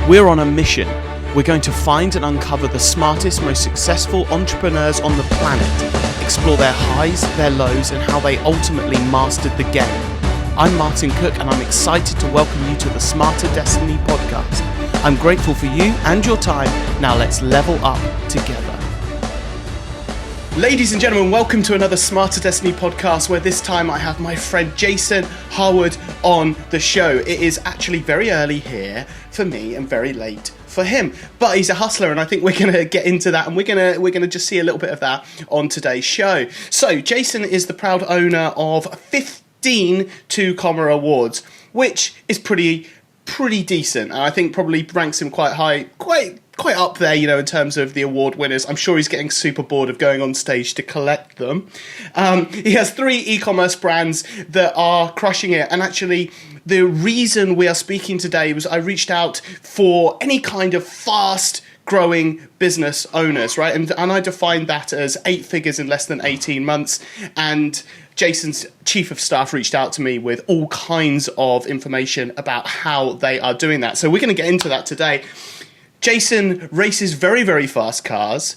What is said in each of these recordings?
We're on a mission. We're going to find and uncover the smartest, most successful entrepreneurs on the planet, explore their highs, their lows, and how they ultimately mastered the game. I'm Martin Cook, and I'm excited to welcome you to the Smarter Destiny podcast. I'm grateful for you and your time. Now let's level up together. Ladies and gentlemen, welcome to another Smarter Destiny podcast, where this time I have my friend Jason Harward on the show. It is actually very early here for me and very late for him, but he's a hustler, and I think we're going to get into that, and we're going to just see a little bit of that on today's show. So Jason is the proud owner of 15 Two-Comma Awards, which is pretty decent, and I think probably ranks him quite high, quite up there, you know, in terms of the award winners. I'm sure he's getting super bored of going on stage to collect them. He has 3 e-commerce brands that are crushing it, and actually the reason we are speaking today was I reached out for any kind of fast growing business owners, right? And I defined that as 8 figures in less than 18 months, and Jason's chief of staff reached out to me with all kinds of information about how they are doing that. So we're going to get into that today. Jason races very, very fast cars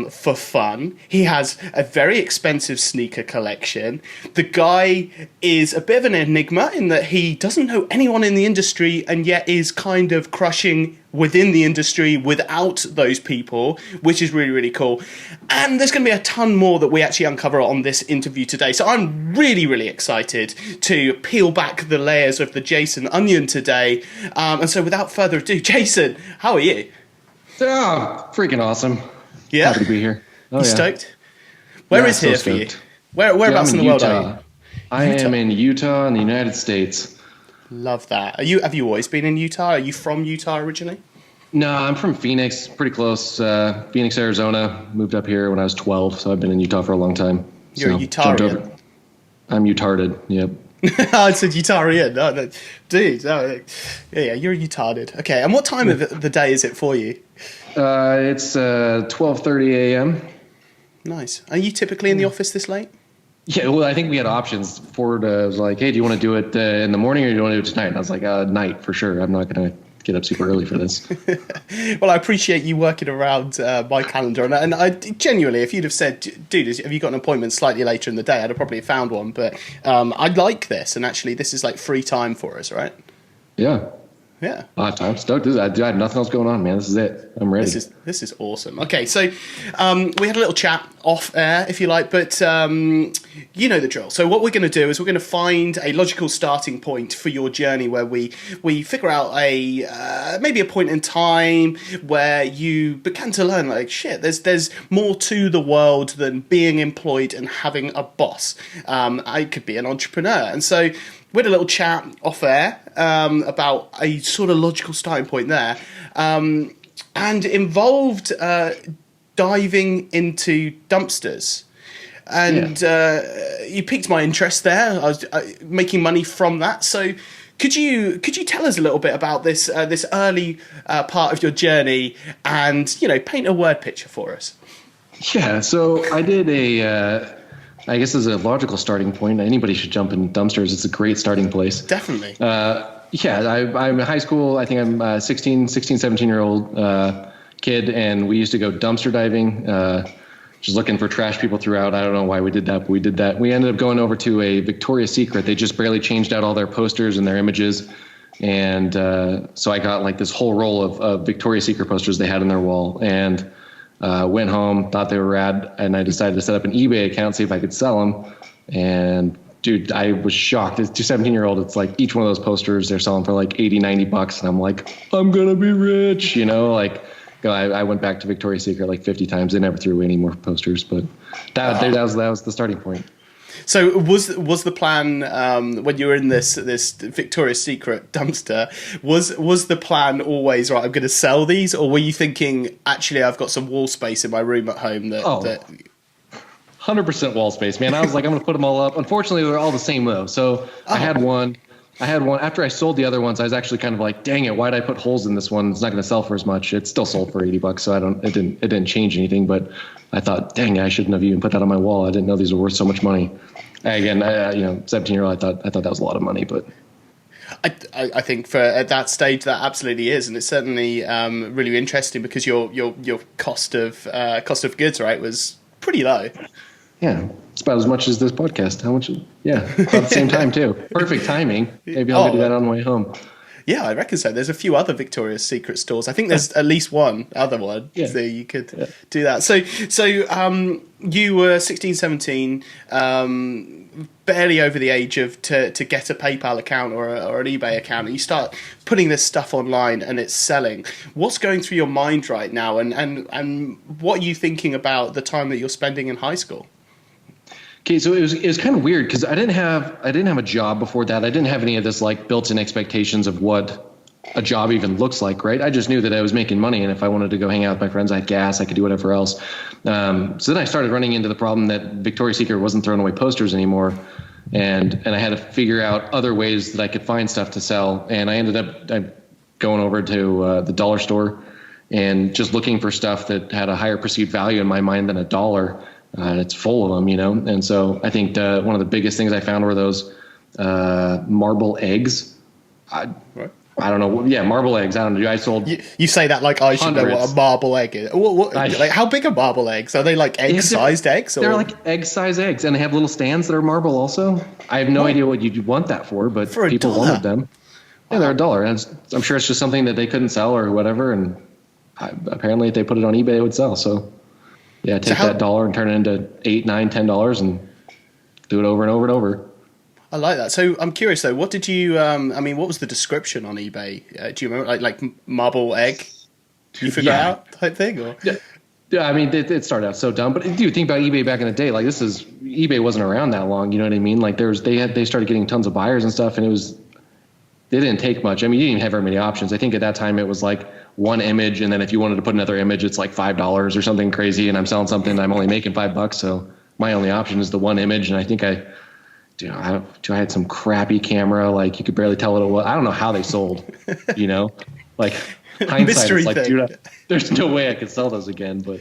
for fun. He has a very expensive sneaker collection. The guy is a bit of an enigma in that he doesn't know anyone in the industry and yet is kind of crushing within the industry without those people, which is really, really cool. And there's going to be a ton more that we actually uncover on this interview today. So I'm really, really excited to peel back the layers of the Jason onion today. And so without further ado, Jason, how are you? Oh, freaking awesome. Yeah? Happy to be here. You stoked? Where is here for you? Whereabouts in the world are you? I am in Utah in the United States. Love that. Have you always been in Utah? Are you from Utah originally? No, I'm from Phoenix, pretty close. Phoenix, Arizona. Moved up here when I was 12, so I've been in Utah for a long time. You're a Utahrian. I'm Utarded, yep. I said Utahrian. No, dude. No, yeah, you're Utarded. Okay, and what time of the day is it for you? It's 12:30 a.m. Nice. Are you typically in the office this late? Yeah, well, I think we had options. Ford was like, hey, do you want to do it in the morning or do you want to do it tonight? And I was like, night for sure. I'm not going to get up super early for this. Well, I appreciate you working around my calendar. And I genuinely, if you'd have said, dude, have you got an appointment slightly later in the day, I'd have probably found one. But I like this. And actually, this is like free time for us, right? Yeah. Yeah. I'm stoked. I have nothing else going on, man. This is it. I'm ready. This is awesome. Okay, so we had a little chat off air, if you like, but you know the drill. So what we're going to do is we're going to find a logical starting point for your journey where we figure out maybe a point in time where you began to learn, like, shit, there's more to the world than being employed and having a boss. I could be an entrepreneur. And so we had a little chat off air about a sort of logical starting point there, and involved diving into dumpsters. And you piqued my interest there. I was making money from that. So could you tell us a little bit about this early part of your journey and, you know, paint a word picture for us? Yeah, so I did I guess as a logical starting point, anybody should jump in dumpsters. It's a great starting place. Definitely. I'm in high school. I think I'm a 16, 17-year-old kid, and we used to go dumpster diving, just looking for trash people throughout. I don't know why we did that, but we did that. We ended up going over to a Victoria's Secret. They just barely changed out all their posters and their images. And so I got like this whole roll of Victoria's Secret posters they had on their wall, and went home, thought they were rad, and I decided to set up an eBay account, see if I could sell them. And dude, I was shocked. As a 17-year-old, it's like each one of those posters they're selling for like $80-$90, and I'm like, I'm gonna be rich, you know. Like, I went back to Victoria's Secret like 50 times. They never threw away any more posters, but that was the starting point. So was the plan when you were in this Victoria's Secret dumpster, was the plan always, right, I'm going to sell these, or were you thinking, actually, I've got some wall space in my room at home that 100% wall space, man. I was like, I'm going to put them all up. Unfortunately, they're all the same though. So I had one after I sold the other ones. I was actually kind of like, dang it, why did I put holes in this one? It's not going to sell for as much. It still sold for $80, so it didn't change anything. But I thought, dang, I shouldn't have even put that on my wall. I didn't know these were worth so much money. Again, 17-year-old, I thought that was a lot of money, but I think for at that stage that absolutely is, and it's certainly really interesting because your cost of goods, right, was pretty low. Yeah, it's about as much as this podcast. How much? Yeah, about the same time too. Perfect timing. Maybe I'll do that on the way home. Yeah, I reckon so. There's a few other Victoria's Secret stores. I think there's at least one other one. Yeah. So you could do that. So you were 16, 17, barely over the age of to get a PayPal account or an eBay account, and you start putting this stuff online and it's selling. What's going through your mind right now, and what are you thinking about the time that you're spending in high school? Okay, so it was kind of weird because I didn't have a job before that. I didn't have any of this like built-in expectations of what a job even looks like, right? I just knew that I was making money, and if I wanted to go hang out with my friends, I had gas, I could do whatever else. So then I started running into the problem that Victoria's Secret wasn't throwing away posters anymore, and I had to figure out other ways that I could find stuff to sell. And I ended up going over to the dollar store and just looking for stuff that had a higher perceived value in my mind than a dollar. It's full of them, and so I think one of the biggest things I found were those marble eggs. I don't know. Yeah, marble eggs. I don't know. I sold. You say that like I should know what a marble egg is. Like, how big are marble eggs? Are they like egg-sized eggs? Or? They're like egg-sized eggs, and they have little stands that are marble also. I have no idea what you'd want that for, but people wanted them. Yeah, they're $1. And I'm sure it's just something that they couldn't sell or whatever, and apparently if they put it on eBay, it would sell. So. Yeah, take that $1 and turn it into $8, $9, $10 and do it over and over and over. I like that. So I'm curious though, what did you? What was the description on eBay? Do you remember, like marble egg? You figure out type thing, or? Yeah. I mean, it started out so dumb, but do you think about eBay back in the day? Like eBay wasn't around that long. You know what I mean? Like they started getting tons of buyers and stuff, and they didn't take much. I mean, you didn't even have very many options. I think at that time it was like one image, and then if you wanted to put another image, it's like $5 or something crazy, and I'm selling something I'm only making $5, so my only option is the one image. And I think I had some crappy camera, like you could barely tell what it was. I don't know how they sold, like hindsight, it's like, dude, there's no way I could sell those again, but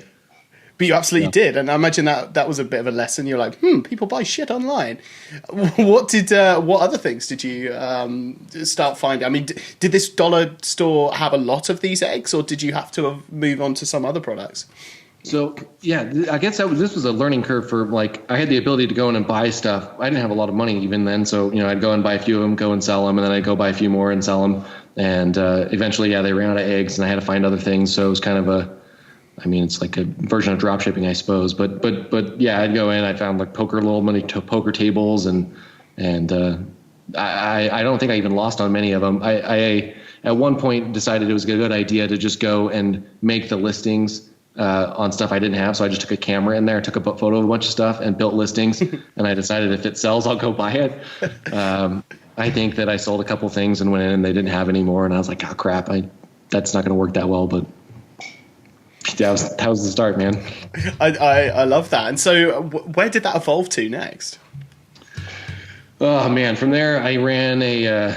you absolutely did, and I imagine that was a bit of a lesson. You're like, people buy shit online. What other things did you start finding? I mean, did this dollar store have a lot of these eggs, or did you have to move on to some other products? So yeah, I guess this was a learning curve for like I had the ability to go in and buy stuff. I didn't have a lot of money even then, so I'd go and buy a few of them, go and sell them, and then I'd go buy a few more and sell them. And eventually, they ran out of eggs, and I had to find other things. So it was kind of it's like a version of drop shipping, I suppose. But yeah, I'd go in. I found like poker tables, and I don't think I even lost on many of them. I at one point decided it was a good idea to just go and make the listings on stuff I didn't have. So I just took a camera in there, took a photo of a bunch of stuff, and built listings. And I decided if it sells, I'll go buy it. I think that I sold a couple things and went in and they didn't have any more, and I was like, oh crap, that's not going to work that well, but. That was the start, man. I love that. And so where did that evolve to next? Oh man, from there I ran I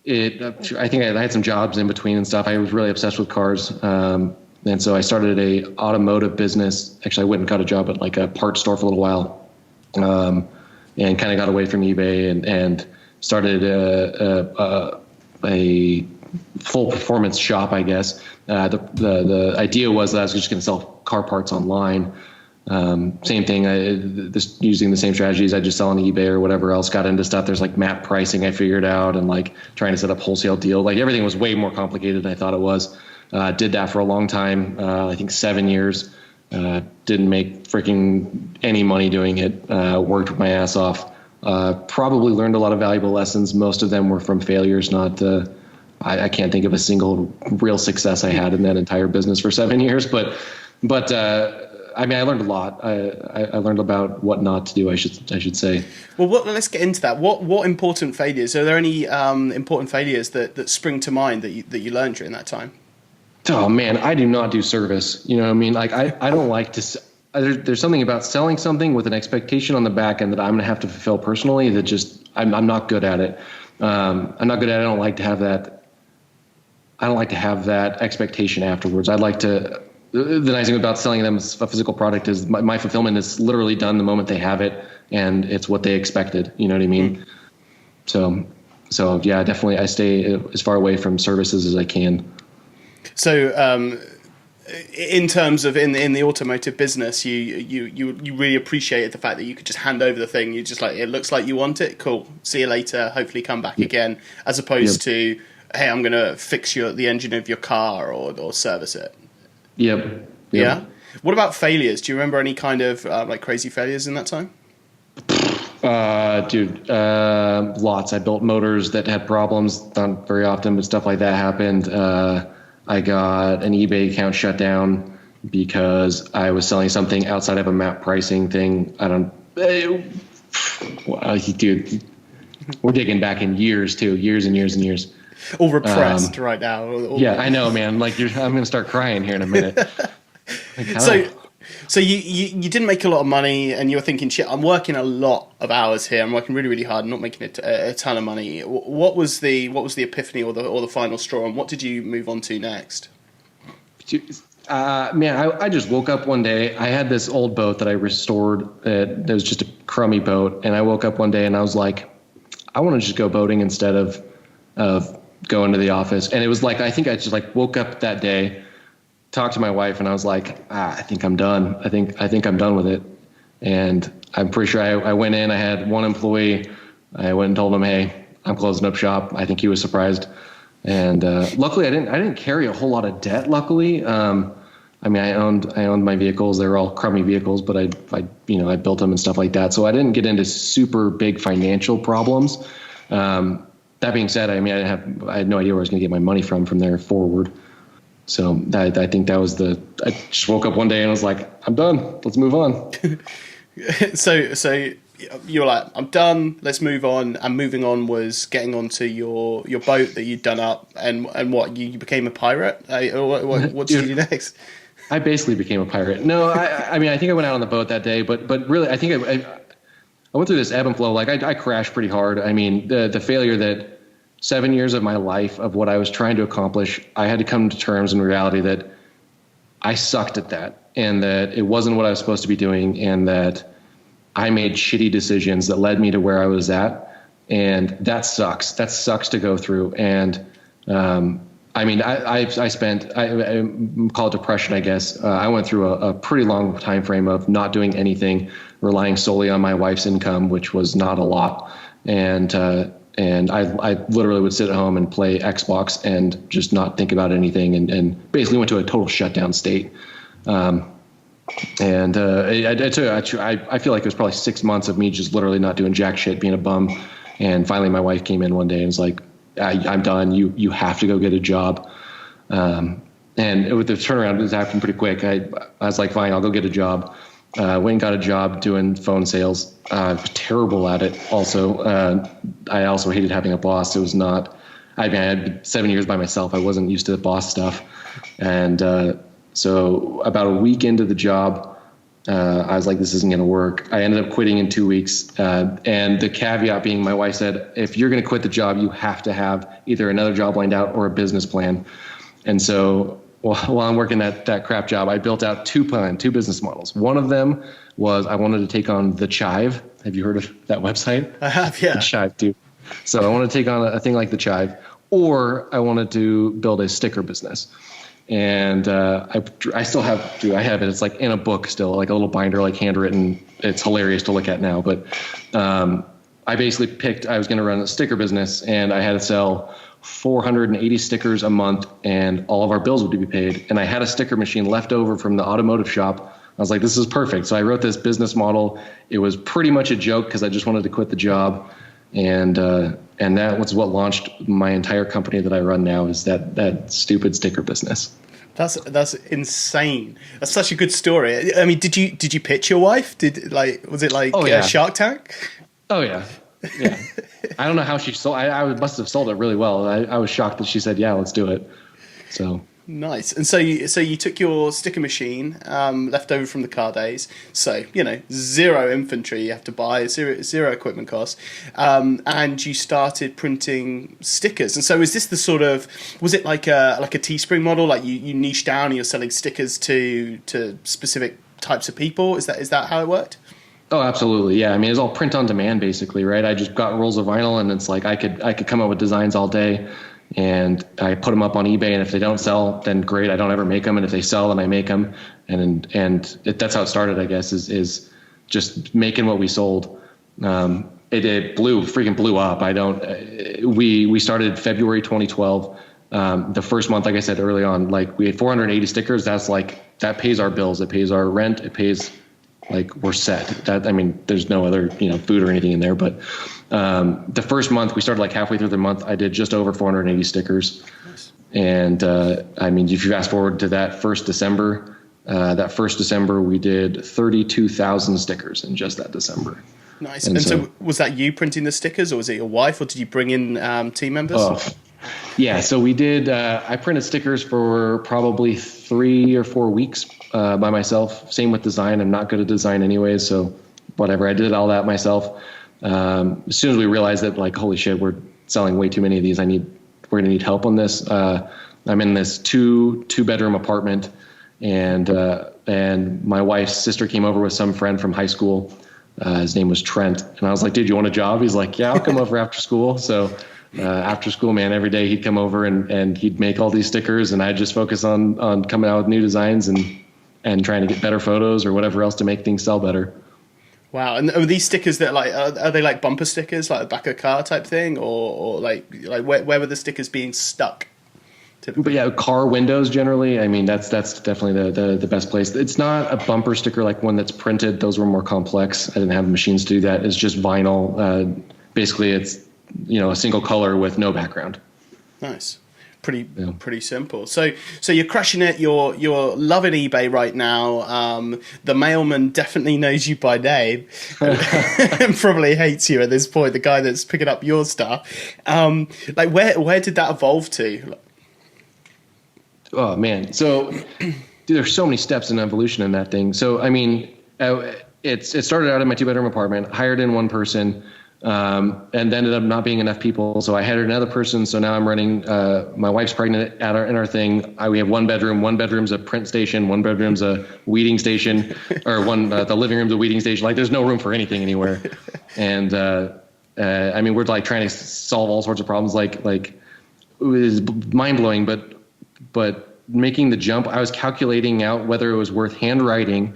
think I had some jobs in between and stuff. I was really obsessed with cars. And so I started a automotive business. Actually, I went and got a job at like a parts store for a little while. And kind of got away from eBay and started a full performance shop, I guess. The idea was that I was just going to sell car parts online. Same thing. Using the same strategies. I just sell on eBay or whatever else. Got into stuff. There's like map pricing I figured out, and like trying to set up wholesale deal. Like everything was way more complicated than I thought it was. Did that for a long time. I think 7 years. Didn't make freaking any money doing it. Worked my ass off. Probably learned a lot of valuable lessons. Most of them were from failures, not. I can't think of a single real success I had in that entire business for 7 years, but I mean, I learned a lot. I learned about what not to do, I should say. Well, let's get into that. What important failures? Are there any important failures that spring to mind that you learned during that time? Oh man, I do not do service. You know what I mean? Like I don't like to. There's something about selling something with an expectation on the back end that I'm going to have to fulfill personally that just I'm not good at it. I'm not good at it. I don't like to have that. I don't like to have that expectation afterwards. I'd like to. The nice thing about selling them as a physical product is my fulfillment is literally done the moment they have it, and it's what they expected. You know what I mean? So So yeah, definitely I stay as far away from services as I can. So, in terms of in the automotive business, you really appreciated the fact that you could just hand over the thing. You just like, it looks like you want it. Cool. See you later. Hopefully come back again. As opposed to, hey, I'm going to fix the engine of your car or service it. Yep. Yeah. What about failures? Do you remember any kind of like crazy failures in that time? Lots. I built motors that had problems, not very often, but stuff like that happened. I got an eBay account shut down because I was selling something outside of a map pricing thing. Dude, we're digging back in years too, years and years and years. All repressed right now. Yeah, I know, man. Like I'm going to start crying here in a minute. So you didn't make a lot of money, and you were thinking, shit, I'm working a lot of hours here. I'm working really, really hard. I'm not making a ton of money. What was the epiphany or the final straw, and what did you move on to next? I just woke up one day. I had this old boat that I restored. That was just a crummy boat, and I woke up one day and I was like, I want to just go boating instead of going to the office. And it was like, I think I just like woke up that day, talked to my wife, and I was like, I think I'm done. I think I'm done with it. And I'm pretty sure I went in, I had one employee. I went and told him, hey, I'm closing up shop. I think he was surprised. And luckily I didn't carry a whole lot of debt, luckily. I owned my vehicles. They were all crummy vehicles, but I built them and stuff like that. So I didn't get into super big financial problems. That being said, I had no idea where I was going to get my money from there forward. So I think that was I just woke up one day and I was like, I'm done. Let's move on. So you were like, I'm done. Let's move on. And moving on was getting onto your boat that you'd done up, and what, you became a pirate? What did you do next? I basically became a pirate. No, I think I went out on the boat that day, but really, I think I went through this ebb and flow. Like I crashed pretty hard. I mean, the failure that 7 years of my life of what I was trying to accomplish, I had to come to terms in reality that I sucked at that, and that it wasn't what I was supposed to be doing, and that I made shitty decisions that led me to where I was at. And that sucks. That sucks to go through. And, I call it depression, I guess. I went through a pretty long time frame of not doing anything, relying solely on my wife's income, which was not a lot. And I literally would sit at home and play Xbox and just not think about anything, and basically went to a total shutdown state. I feel like it was probably 6 months of me just literally not doing jack shit, being a bum. And finally my wife came in one day and was like, I'm done. You have to go get a job. And with the turnaround, it happened pretty quick. I was like, fine, I'll go get a job. Went and got a job doing phone sales. I was terrible at it. Also, I also hated having a boss. It was not, I had 7 years by myself. I wasn't used to the boss stuff. And, so about a week into the job, I was like, this isn't going to work. I ended up quitting in 2 weeks. And the caveat being, my wife said, if you're going to quit the job, you have to have either another job lined out or a business plan. And so while I'm working that crap job, I built out two business models. One of them was I wanted to take on the Chive. Have you heard of that website? I have, yeah. The Chive, dude. So I wanted to take on a thing like the Chive, or I wanted to build a sticker business. And I still have I have it. It's like in a book still, like a little binder, like handwritten. It's hilarious to look at now. But I basically picked, I was going to run a sticker business, and I had to sell 480 stickers a month, and all of our bills would be paid. And I had a sticker machine left over from the automotive shop. I was like, this is perfect. So I wrote this business model. It was pretty much a joke because I just wanted to quit the job. And that was what launched my entire company that I run now, is that stupid sticker business. That's insane. That's such a good story. I mean, did you pitch your wife? Was it like Shark Tank? Oh yeah. Yeah. I don't know how she sold. I must have sold it really well. I was shocked that she said, yeah, let's do it. So nice. And so you took your sticker machine, left over from the car days. So, zero inventory you have to buy, zero equipment costs. And you started printing stickers. And so is this was it like a Teespring model? Like you niche down and you're selling stickers to specific types of people? Is that how it worked? Oh, absolutely. Yeah. I mean, it's all print on demand basically, right? I just got rolls of vinyl and it's like I could come up with designs all day and I put them up on eBay, and if they don't sell, then great. I don't ever make them. And if they sell, then I make them. That's how it started, I guess, is just making what we sold. It freaking blew up. We started February 2012. The first month, like I said early on, like we had 480 stickers. That pays our bills. It pays our rent. It pays, like, we're set. There's no other, food or anything in there. But the first month, we started like halfway through the month, I did just over 480 stickers. Nice. And if you fast forward to that first December, we did 32,000 stickers in just that December. Nice. And so was that you printing the stickers, or was it your wife, or did you bring in team members? Oh, yeah. So we did. I printed stickers for probably 3 or 4 weeks by myself. Same with design. I'm not good at design anyways, so whatever. I did all that myself. As soon as we realized that, like, holy shit, we're selling way too many of these. We're going to need help on this. I'm in this two bedroom apartment, and my wife's sister came over with some friend from high school. His name was Trent. And I was like, dude, you want a job? He's like, yeah, I'll come over after school. So after school, man, every day he'd come over and he'd make all these stickers, and I'd just focus on coming out with new designs and trying to get better photos or whatever else to make things sell better. Wow. And are these stickers that are they like bumper stickers, like the back of a car type thing, or like where were the stickers being stuck? Typically? But yeah, car windows generally. I mean, that's definitely the best place. It's not a bumper sticker like one that's printed. Those were more complex. I didn't have machines to do that. It's just vinyl. Basically, it's a single color with no background. Nice. Pretty simple. So you're crushing it. You're loving eBay right now. The mailman definitely knows you by name and probably hates you at this point. The guy that's picking up your stuff. Where did that evolve to? Oh man. So there's so many steps in evolution in that thing. So I mean, it started out in my 2-bedroom apartment. Hired in one person. And ended up not being enough people. So I hired another person. So now I'm running, my wife's pregnant in our thing. We have 1 bedroom. 1 bedroom's a print station. 1 bedroom's a weeding station, or the living room's a weeding station. Like, there's no room for anything anywhere. And, we're like trying to solve all sorts of problems. Like it was mind blowing, but making the jump, I was calculating out whether it was worth handwriting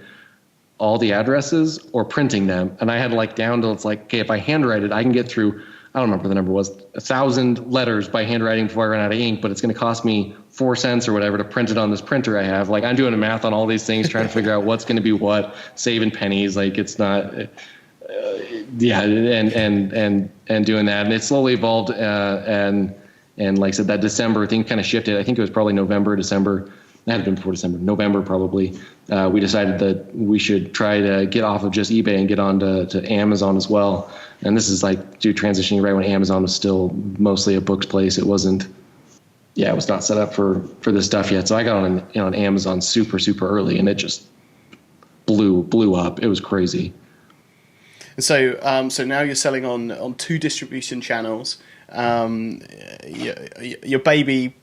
all the addresses or printing them. And I had down to, it's like, okay, if I handwrite it, I can get through, I don't remember what the number was, 1,000 letters by handwriting before I run out of ink, but it's going to cost me 4 cents or whatever to print it on this printer I have. Like, I'm doing the math on all these things, trying to figure out what's going to be what, saving pennies. Like, it's not, and doing that. And it slowly evolved. And like I said, that December thing kind of shifted. I think it was probably November, December. That had been before December, November probably. We decided that we should try to get off of just eBay and get on to Amazon as well. And this is transitioning right when Amazon was still mostly a books place. It was not set up for this stuff yet. So I got on Amazon super, super early, and it just blew up. It was crazy. So now you're selling on 2 distribution channels. Your baby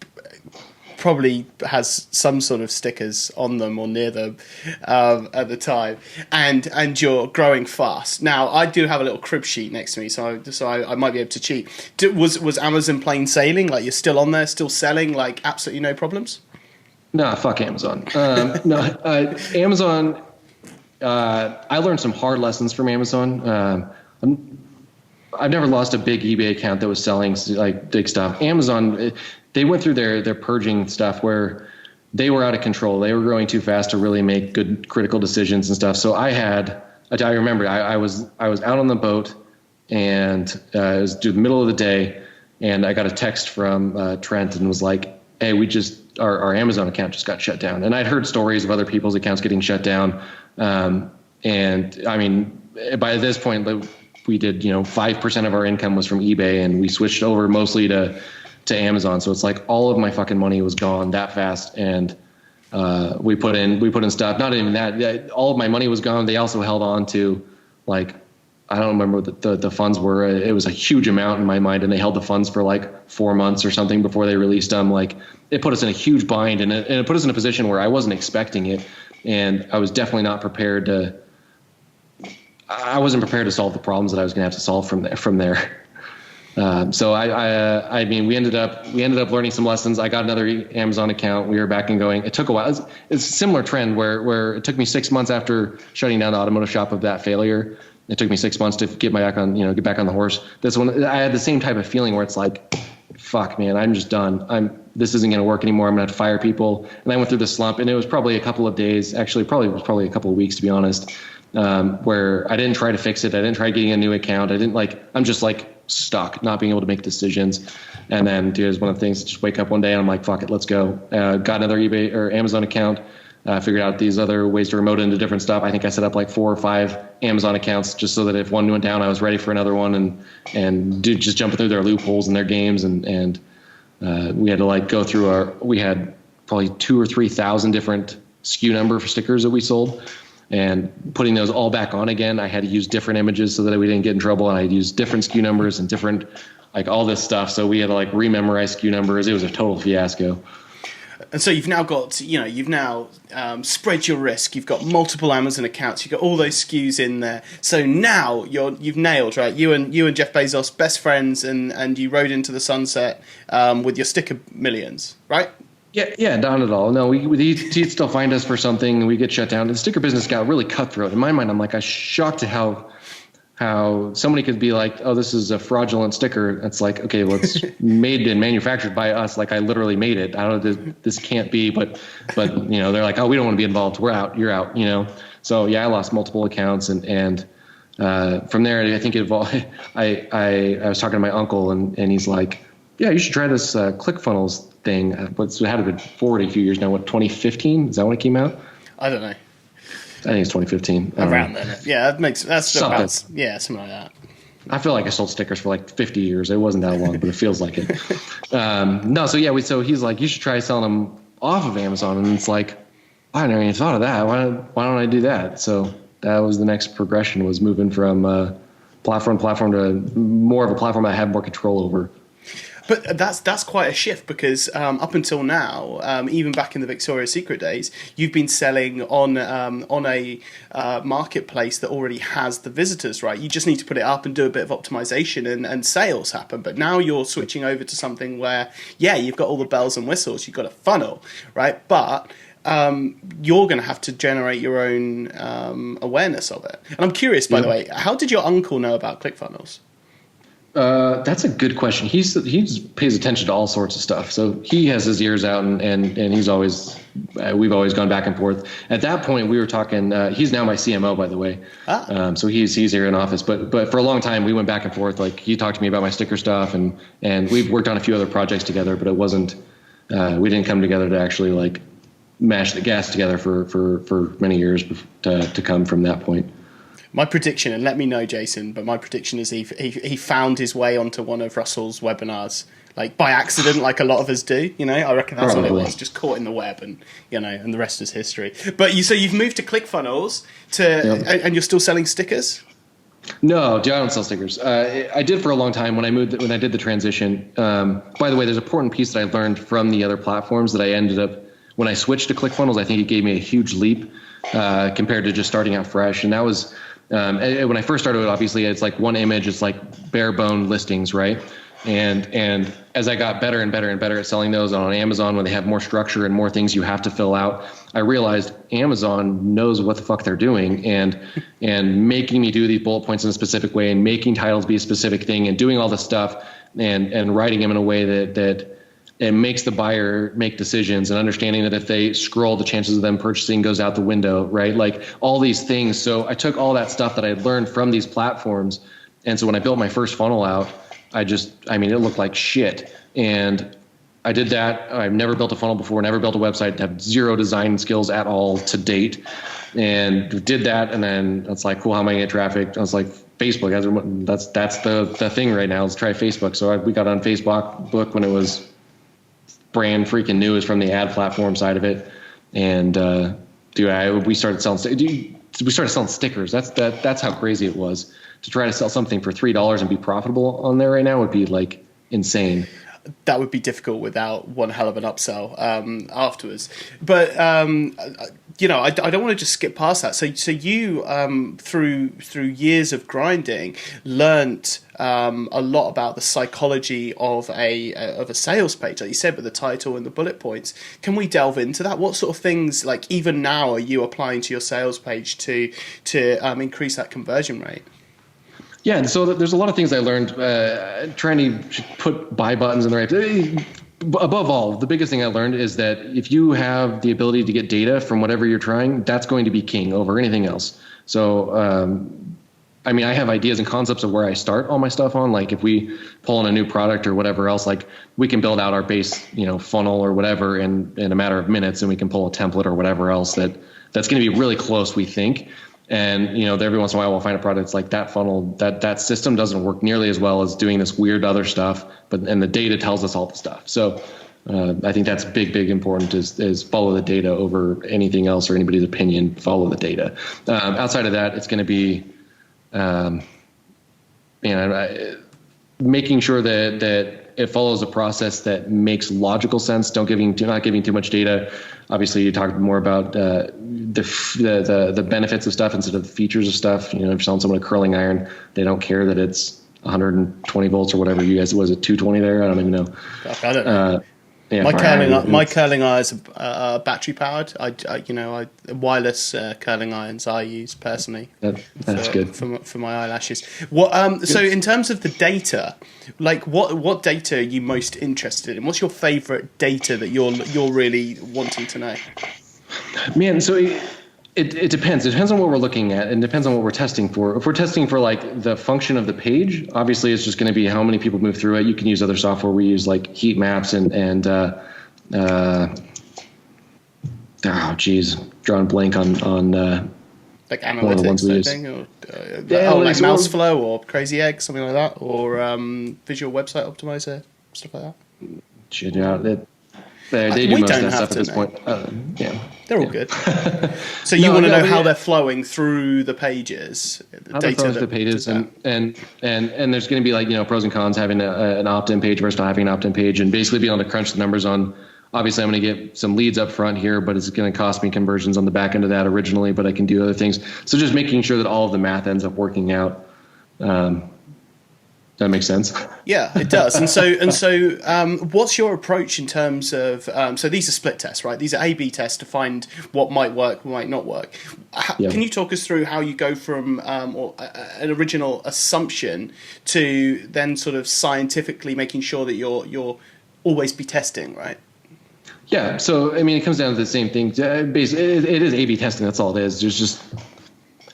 probably has some sort of stickers on them or near them at the time, and you're growing fast. Now, I do have a little crib sheet next to me, so I might be able to cheat. Was Amazon plain sailing? Like, you're still on there, still selling, like, absolutely no problems? Nah, fuck Amazon. Amazon. I learned some hard lessons from Amazon. I've never lost a big eBay account that was selling like big stuff. Amazon, they went through their purging stuff where they were out of control. They were growing too fast to really make good critical decisions and stuff. So I remember I was out on the boat, and it was the middle of the day, and I got a text from Trent, and was like, hey, our Amazon account just got shut down. And I'd heard stories of other people's accounts getting shut down. And I mean, by this point, we did, 5% of our income was from eBay, and we switched over mostly to Amazon. So it's like all of my fucking money was gone that fast. And we put in stuff. Not even that. All of my money was gone. They also held on to, like, I don't remember what the funds were. It was a huge amount in my mind, and they held the funds for like 4 months or something before they released them. Like, it put us in a huge bind, and it put us in a position where I wasn't expecting it, and I was definitely not prepared to. I wasn't prepared to solve the problems that I was going to have to solve from there. So I mean, we ended up learning some lessons. I got another Amazon account. We were back and going. It took a while. It's a similar trend where it took me 6 months after shutting down the automotive shop of that failure. It took me 6 months to get back on the horse. This one, I had the same type of feeling where it's like, fuck, man, I'm just done. This isn't going to work anymore. I'm going to have to fire people. And I went through this slump, and it was probably a couple of days. Actually, probably a couple of weeks, to be honest, where I didn't try to fix it. I didn't try getting a new account. I'm just like stuck, not being able to make decisions. And then, dude, it was one of the things, just wake up one day and I'm like, fuck it, let's go. Got another eBay or Amazon account. Figured out these other ways to remote into different stuff. I think I set up like 4 or 5 Amazon accounts just so that if one went down, I was ready for another one, and just jumping through their loopholes in their games. And we had to like go through we had probably 2,000 or 3,000 different SKU number for stickers that we sold, and putting those all back on again. I had to use different images so that we didn't get in trouble, and I'd use different SKU numbers and different, like all this stuff. So we had to like rememorize SKU numbers. It was a total fiasco. And so you've now got, spread your risk. You've got multiple Amazon accounts. You've got all those SKUs in there. So now you've nailed, right? You and Jeff Bezos, best friends, and you rode into the sunset with your sticker millions, right? Yeah, not at all. No, he'd still find us for something, and we get shut down. The sticker business got really cutthroat. In my mind, I'm like, I'm shocked at how somebody could be like, oh, this is a fraudulent sticker. It's like, okay, well, it's made and manufactured by us. Like I literally made it. I don't know, this can't be, but they're like, oh, we don't want to be involved. We're out. You're out. So yeah, I lost multiple accounts, and from there, I think it evolved. I was talking to my uncle, and he's like, yeah, you should try this Clickfunnels thing. It had been forward a few years now. What, 2015? Is that when it came out? I don't know. I think it's 2015. Around then. Yeah, that's something. Something like that. I feel like I sold stickers for like 50 years. It wasn't that long, but it feels like it. So he's like, you should try selling them off of Amazon. And it's like, I never even thought of that. Why don't I do that? So that was the next progression, was moving from platform to more of a platform I have more control over. But that's quite a shift, because up until now, even back in the Victoria's Secret days, you've been selling on a marketplace that already has the visitors, right? You just need to put it up and do a bit of optimization, and sales happen. But now you're switching over to something where, yeah, you've got all the bells and whistles, you've got a funnel, right? But you're going to have to generate your own awareness of it. And I'm curious, by the way, how did your uncle know about ClickFunnels? That's a good question. He pays attention to all sorts of stuff. So he has his ears out, and he's always, we've always gone back and forth. At that point, we were talking, he's now my CMO, by the way. So he's here in office, but for a long time we went back and forth. Like, he talked to me about my sticker stuff, and we've worked on a few other projects together, but it wasn't, we didn't come together to actually like mash the gas together for many years to come from that point. My prediction, and let me know, Jason, but my prediction is he found his way onto one of Russell's webinars, like by accident, like a lot of us do. I reckon that's Probably. what it was, just caught in the web, and and the rest is history. But so you've moved to ClickFunnels and you're still selling stickers? No, I don't sell stickers. I did for a long time when I did the transition. By the way, there's an important piece that I learned from the other platforms that I ended up, when I switched to ClickFunnels, I think it gave me a huge leap compared to just starting out fresh, and that was. When I first started, obviously it's like one image, it's like bare bone listings, right? And as I got better and better and better at selling those on Amazon, when they have more structure and more things you have to fill out, I realized Amazon knows what the fuck they're doing, and making me do these bullet points in a specific way, and making titles be a specific thing, and doing all this stuff, and writing them in a way that it makes the buyer make decisions, and understanding that if they scroll, the chances of them purchasing goes out the window, right? Like all these things. So I took all that stuff that I had learned from these platforms. And so when I built my first funnel out, it looked like shit. And I did that. I've never built a funnel before, never built a website, have zero design skills at all to date. And did that. And then it's like, cool, how am I going to get traffic? I was like, Facebook, that's the thing right now. Let's try Facebook. So we got on Facebook when it was brand freaking new, is from the ad platform side of it, and we started selling stickers. That's how crazy it was to try to sell something for $3 and be profitable on there right now would be like insane. That would be difficult without one hell of an upsell afterwards. But I don't want to just skip past that. So you through years of grinding learnt a lot about the psychology of a sales page, like you said, with the title and the bullet points. Can we delve into that? What sort of things, like even now, are you applying to your sales page to increase that conversion rate? Yeah, and so there's a lot of things I learned trying to put buy buttons in the right. Above all, the biggest thing I learned is that if you have the ability to get data from whatever you're trying, that's going to be king over anything else. So, I mean, I have ideas and concepts of where I start all my stuff on. Like if we pull in a new product or whatever else, like we can build out our base, funnel or whatever in a matter of minutes, and we can pull a template or whatever else that's going to be really close, we think. And, every once in a while we'll find a product that's like that funnel, that system doesn't work nearly as well as doing this weird other stuff, and the data tells us all the stuff. So I think that's big important is follow the data over anything else or anybody's opinion, follow the data. Outside of that, it's going to be, making sure that it follows a process that makes logical sense. Not giving too much data. Obviously, you talked more about the benefits of stuff instead of the features of stuff. If you're selling someone a curling iron, they don't care that it's 120 volts or whatever. You guys, was it 220 there? I don't even know. I don't know. Yeah, my curling irons are battery powered. I wireless curling irons I use personally. That's good for my eyelashes. What so in terms of the data, like what data are you most interested in? What's your favorite data that you're really wanting to know? Man, so it depends. It depends on what we're looking at, and depends on what we're testing for. If we're testing for like the function of the page, obviously it's just going to be how many people move through it. You can use other software. We use like heat maps and drawing blank on like analytics thing, or like Mouseflow or Crazy Egg, something like that, or Visual Website Optimizer, stuff like that. Shit, yeah. They do most of that stuff at this point. They're all good. So you want to know how they're flowing through the pages, the data the pages, and there's going to be like pros and cons having an opt-in page versus not having an opt-in page, and basically being able to crunch the numbers on. Obviously, I'm going to get some leads up front here, but it's going to cost me conversions on the back end of that originally. But I can do other things. So just making sure that all of the math ends up working out. That makes sense. Yeah, it does. And so, what's your approach in terms of? So these are split tests, right? These are A/B tests to find what might work, what might not work. Can you talk us through how you go from an original assumption to then sort of scientifically making sure that you're always be testing, right? Yeah. So I mean, it comes down to the same thing. Basically, it is A/B testing. That's all it is. There's just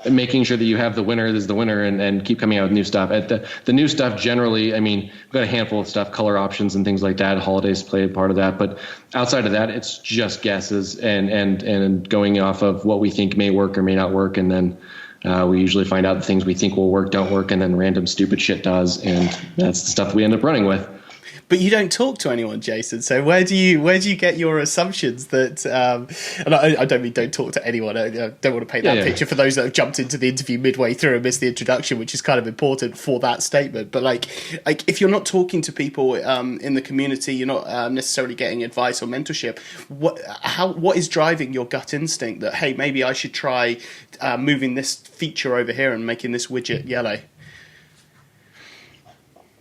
making sure that you have the winner is the winner and keep coming out with new stuff. At the new stuff generally, I mean, we've got a handful of stuff, color options and things like that. Holidays play a part of that, but outside of that, it's just guesses and going off of what we think may work or may not work, and then we usually find out the things we think will work don't work, and then random stupid shit does, and that's the stuff we end up running with. But you don't talk to anyone, Jason. So where do you get your assumptions that? And I don't mean don't talk to anyone. I don't want to paint that picture for those that have jumped into the interview midway through and missed the introduction, which is kind of important for that statement. But like if you're not talking to people in the community, you're not necessarily getting advice or mentorship. What is driving your gut instinct that hey, maybe I should try moving this feature over here and making this widget yellow?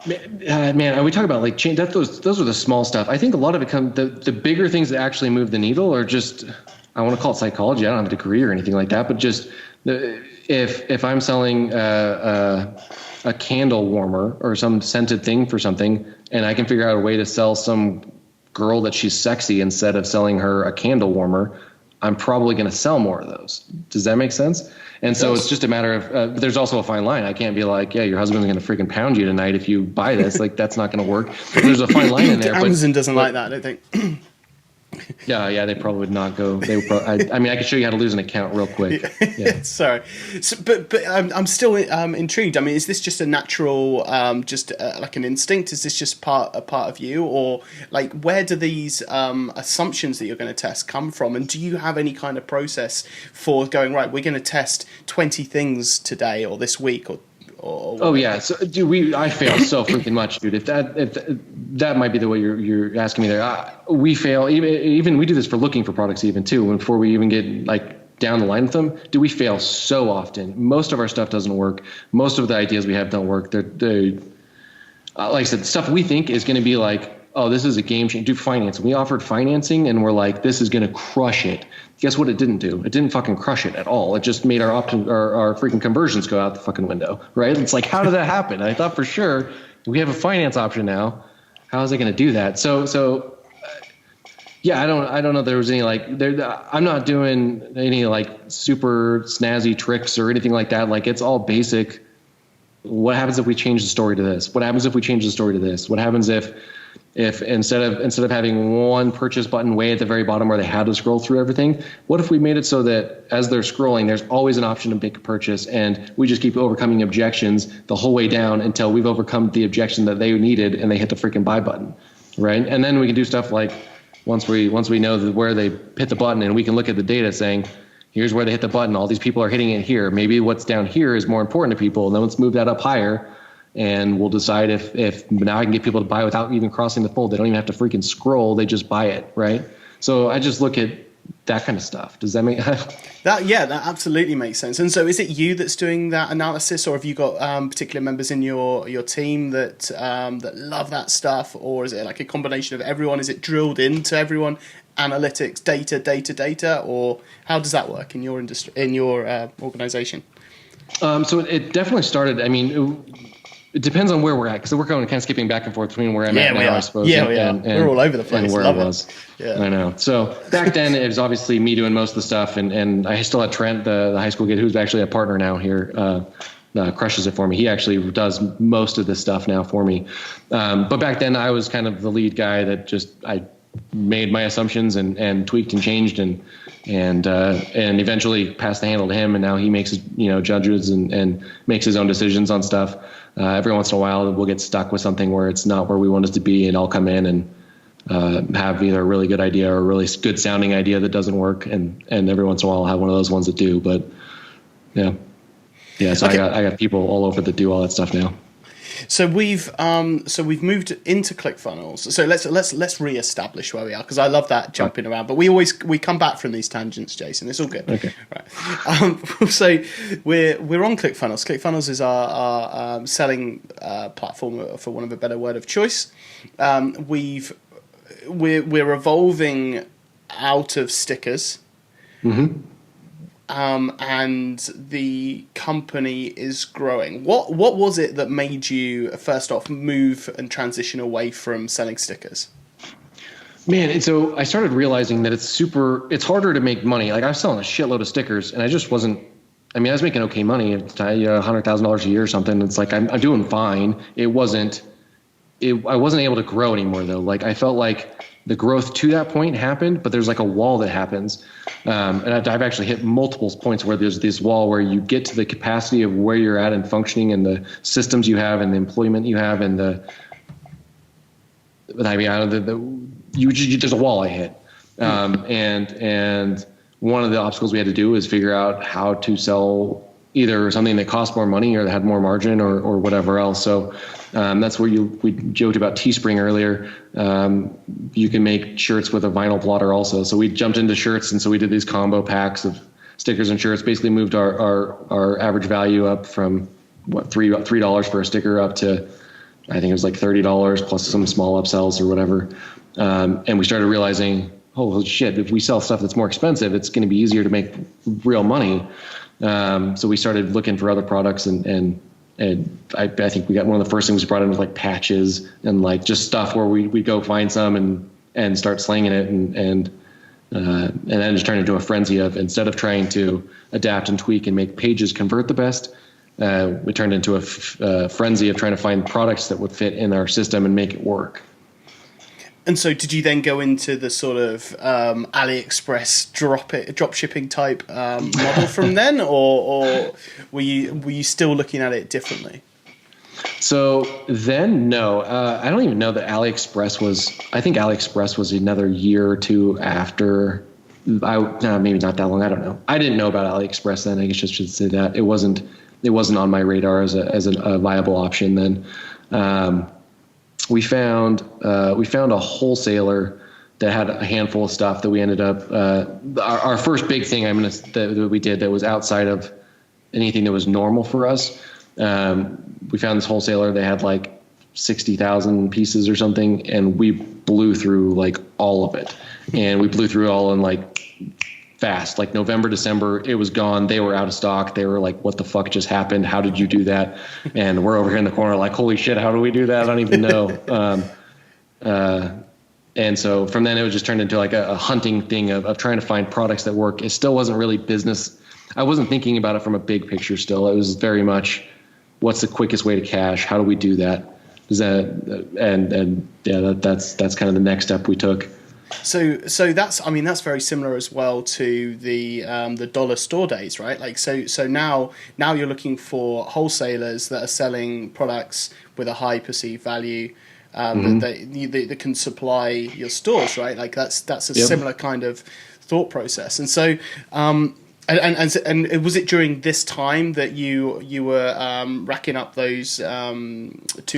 Man, we talk about like change. Those are the small stuff. I think a lot of it comes the bigger things that actually move the needle are just, I want to call it psychology. I don't have a degree or anything like that, but just if I'm selling a candle warmer or some scented thing for something, and I can figure out a way to sell some girl that she's sexy instead of selling her a candle warmer, I'm probably going to sell more of those. Does that make sense? And so it's just a matter of, there's also a fine line. I can't be like, yeah, your husband's going to freaking pound you tonight if you buy this. Like, that's not going to work. But there's a fine line in there. Amazon doesn't like that, I don't think. Yeah, they probably would not go. They would I mean, I could show you how to lose an account real quick. Yeah. Sorry, but I'm still intrigued. I mean, is this just a natural, like an instinct? Is this just a part of you, or like where do these assumptions that you're going to test come from? And do you have any kind of process for going right? We're going to test 20 things today, or this week, or Oh yeah, so dude, I fail so freaking much, dude. If that might be the way you're asking me there. We fail even we do this for looking for products even too. Before we even get like down the line with them, do we fail so often? Most of our stuff doesn't work. Most of the ideas we have don't work. They're like I said, stuff we think is going to be like, oh, this is a game changer. Do finance. We offered financing and we're like, this is going to crush it. Guess what it didn't do? It didn't fucking crush it at all. It just made our freaking conversions go out the fucking window, right? It's like, how did that happen? I thought for sure we have a finance option now. How is it going to do that? So yeah, I don't know. There was any I'm not doing any like super snazzy tricks or anything like that. Like it's all basic. What happens if we change the story to this? What happens if we change the story to this? What happens if instead of having one purchase button way at the very bottom where they had to scroll through everything, what if we made it so that as they're scrolling, there's always an option to make a purchase, and we just keep overcoming objections the whole way down until we've overcome the objection that they needed and they hit the freaking buy button, right? And then we can do stuff like once we know that where they hit the button and we can look at the data saying, here's where they hit the button. All these people are hitting it here. Maybe what's down here is more important to people. And then let's move that up higher. And we'll decide if now I can get people to buy without even crossing the fold. They don't even have to freaking scroll. They just buy it, right? So I just look at that kind of stuff. Does that make that? Yeah, that absolutely makes sense. And so is it you that's doing that analysis, or have you got particular members in your team that love that stuff, or is it like a combination of everyone? Is it drilled into everyone? Analytics, data, or how does that work in your industry, in your organization? So it definitely started. I mean, it depends on where we're at, because we're kind of skipping back and forth between where I'm at now, I suppose. Yeah, we are. We're all over the place. And where Love I was. Yeah. I know. So back then, it was obviously me doing most of the stuff, and I still had Trent, the high school kid, who's actually a partner now here, crushes it for me. He actually does most of this stuff now for me. But back then, I was kind of the lead guy that I made my assumptions and tweaked and changed and eventually passed the handle to him. And now he makes judges and makes his own decisions on stuff. Every once in a while we'll get stuck with something where it's not where we want it to be, and I'll come in and have either a really good idea or a really good sounding idea that doesn't work. And every once in a while I'll have one of those ones that do, but yeah. So okay. I got people all over that do all that stuff now. So we've moved into Clickfunnels. So let's reestablish where we are, because I love that jumping around. But we come back from these tangents, Jason. It's all good. Okay. Right. So we're on Clickfunnels. Clickfunnels is our selling platform, for want of a better word of choice. We're evolving out of stickers. Mm-hmm. And the company is growing. What was it that made you first off move and transition away from selling stickers? Man, and so I started realizing that it's harder to make money. Like I was selling a shitload of stickers, and I just wasn't. I mean, I was making okay money, $100,000 a year or something. It's like I'm doing fine. I wasn't able to grow anymore though. Like I felt like the growth to that point happened, but there's like a wall that happens. And I've actually hit multiple points where there's this wall where you get to the capacity of where you're at and functioning and the systems you have and the employment you have and there's a wall I hit. And one of the obstacles we had to do is figure out how to sell either something that cost more money or that had more margin or whatever else. So that's where we joked about Teespring earlier. You can make shirts with a vinyl plotter also. So we jumped into shirts, and so we did these combo packs of stickers and shirts. Basically moved our average value up from $3 for a sticker up to I think it was like $30 plus some small upsells or whatever. And we started realizing, holy shit, if we sell stuff that's more expensive, it's going to be easier to make real money. So we started looking for other products and I think we got one of the first things we brought in was like patches and like just stuff where we'd go find some and start slinging it and then just turned into a frenzy of, instead of trying to adapt and tweak and make pages convert the best, we turned into a frenzy of trying to find products that would fit in our system and make it work. And so did you then go into the sort of AliExpress drop shipping type model from then, or were you still looking at it differently? So then, no, I don't even know that AliExpress was. I think AliExpress was another year or two after. Maybe not that long. I don't know. I didn't know about AliExpress then. I guess I should say that it wasn't it wasn't on my radar as a viable option then. We found a wholesaler that had a handful of stuff that we ended up, our first big thing that we did that was outside of anything that was normal for us. We found this wholesaler, they had like 60,000 pieces or something, and we blew through like all of it. And we blew through it all in like fast, like November, December, it was gone. They were out of stock. They were like, what the fuck just happened? How did you do that? And we're over here in the corner like, holy shit, how do we do that? I don't even know. And so from then it was just turned into like a hunting thing of trying to find products that work. It still wasn't really business. I wasn't thinking about it from a big picture still. It was very much, what's the quickest way to cash? How do we do that? That's kind of the next step we took. So that's very similar as well to the dollar store days, right? Like so now you're looking for wholesalers that are selling products with a high perceived value that can supply your stores, right? Like that's a similar kind of thought process. And so and was it during this time that you were racking up those 2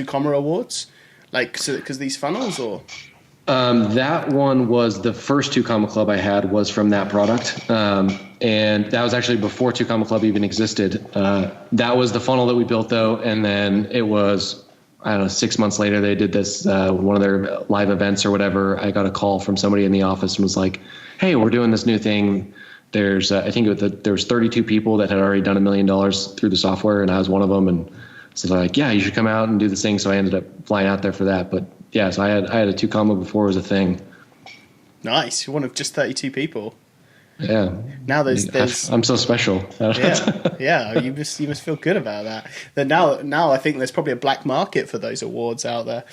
Comma awards, like because these funnels or? That one was the first 2 Comma Club I had was from that product. And that was actually before 2 Comma Club even existed. That was the funnel that we built though. And then it was, I don't know, 6 months later, they did this, one of their live events or whatever. I got a call from somebody in the office and was like, hey, we're doing this new thing. There's, I think there was 32 people that had already done $1 million through the software. And I was one of them. And so they're like, yeah, you should come out and do this thing. So I ended up flying out there for that. But yeah, so I had a 2 Comma before it was a thing. Nice. You're one of just 32 people. Yeah. Now there's I'm so special. Yeah. You must feel good about that. Then now I think there's probably a black market for those awards out there.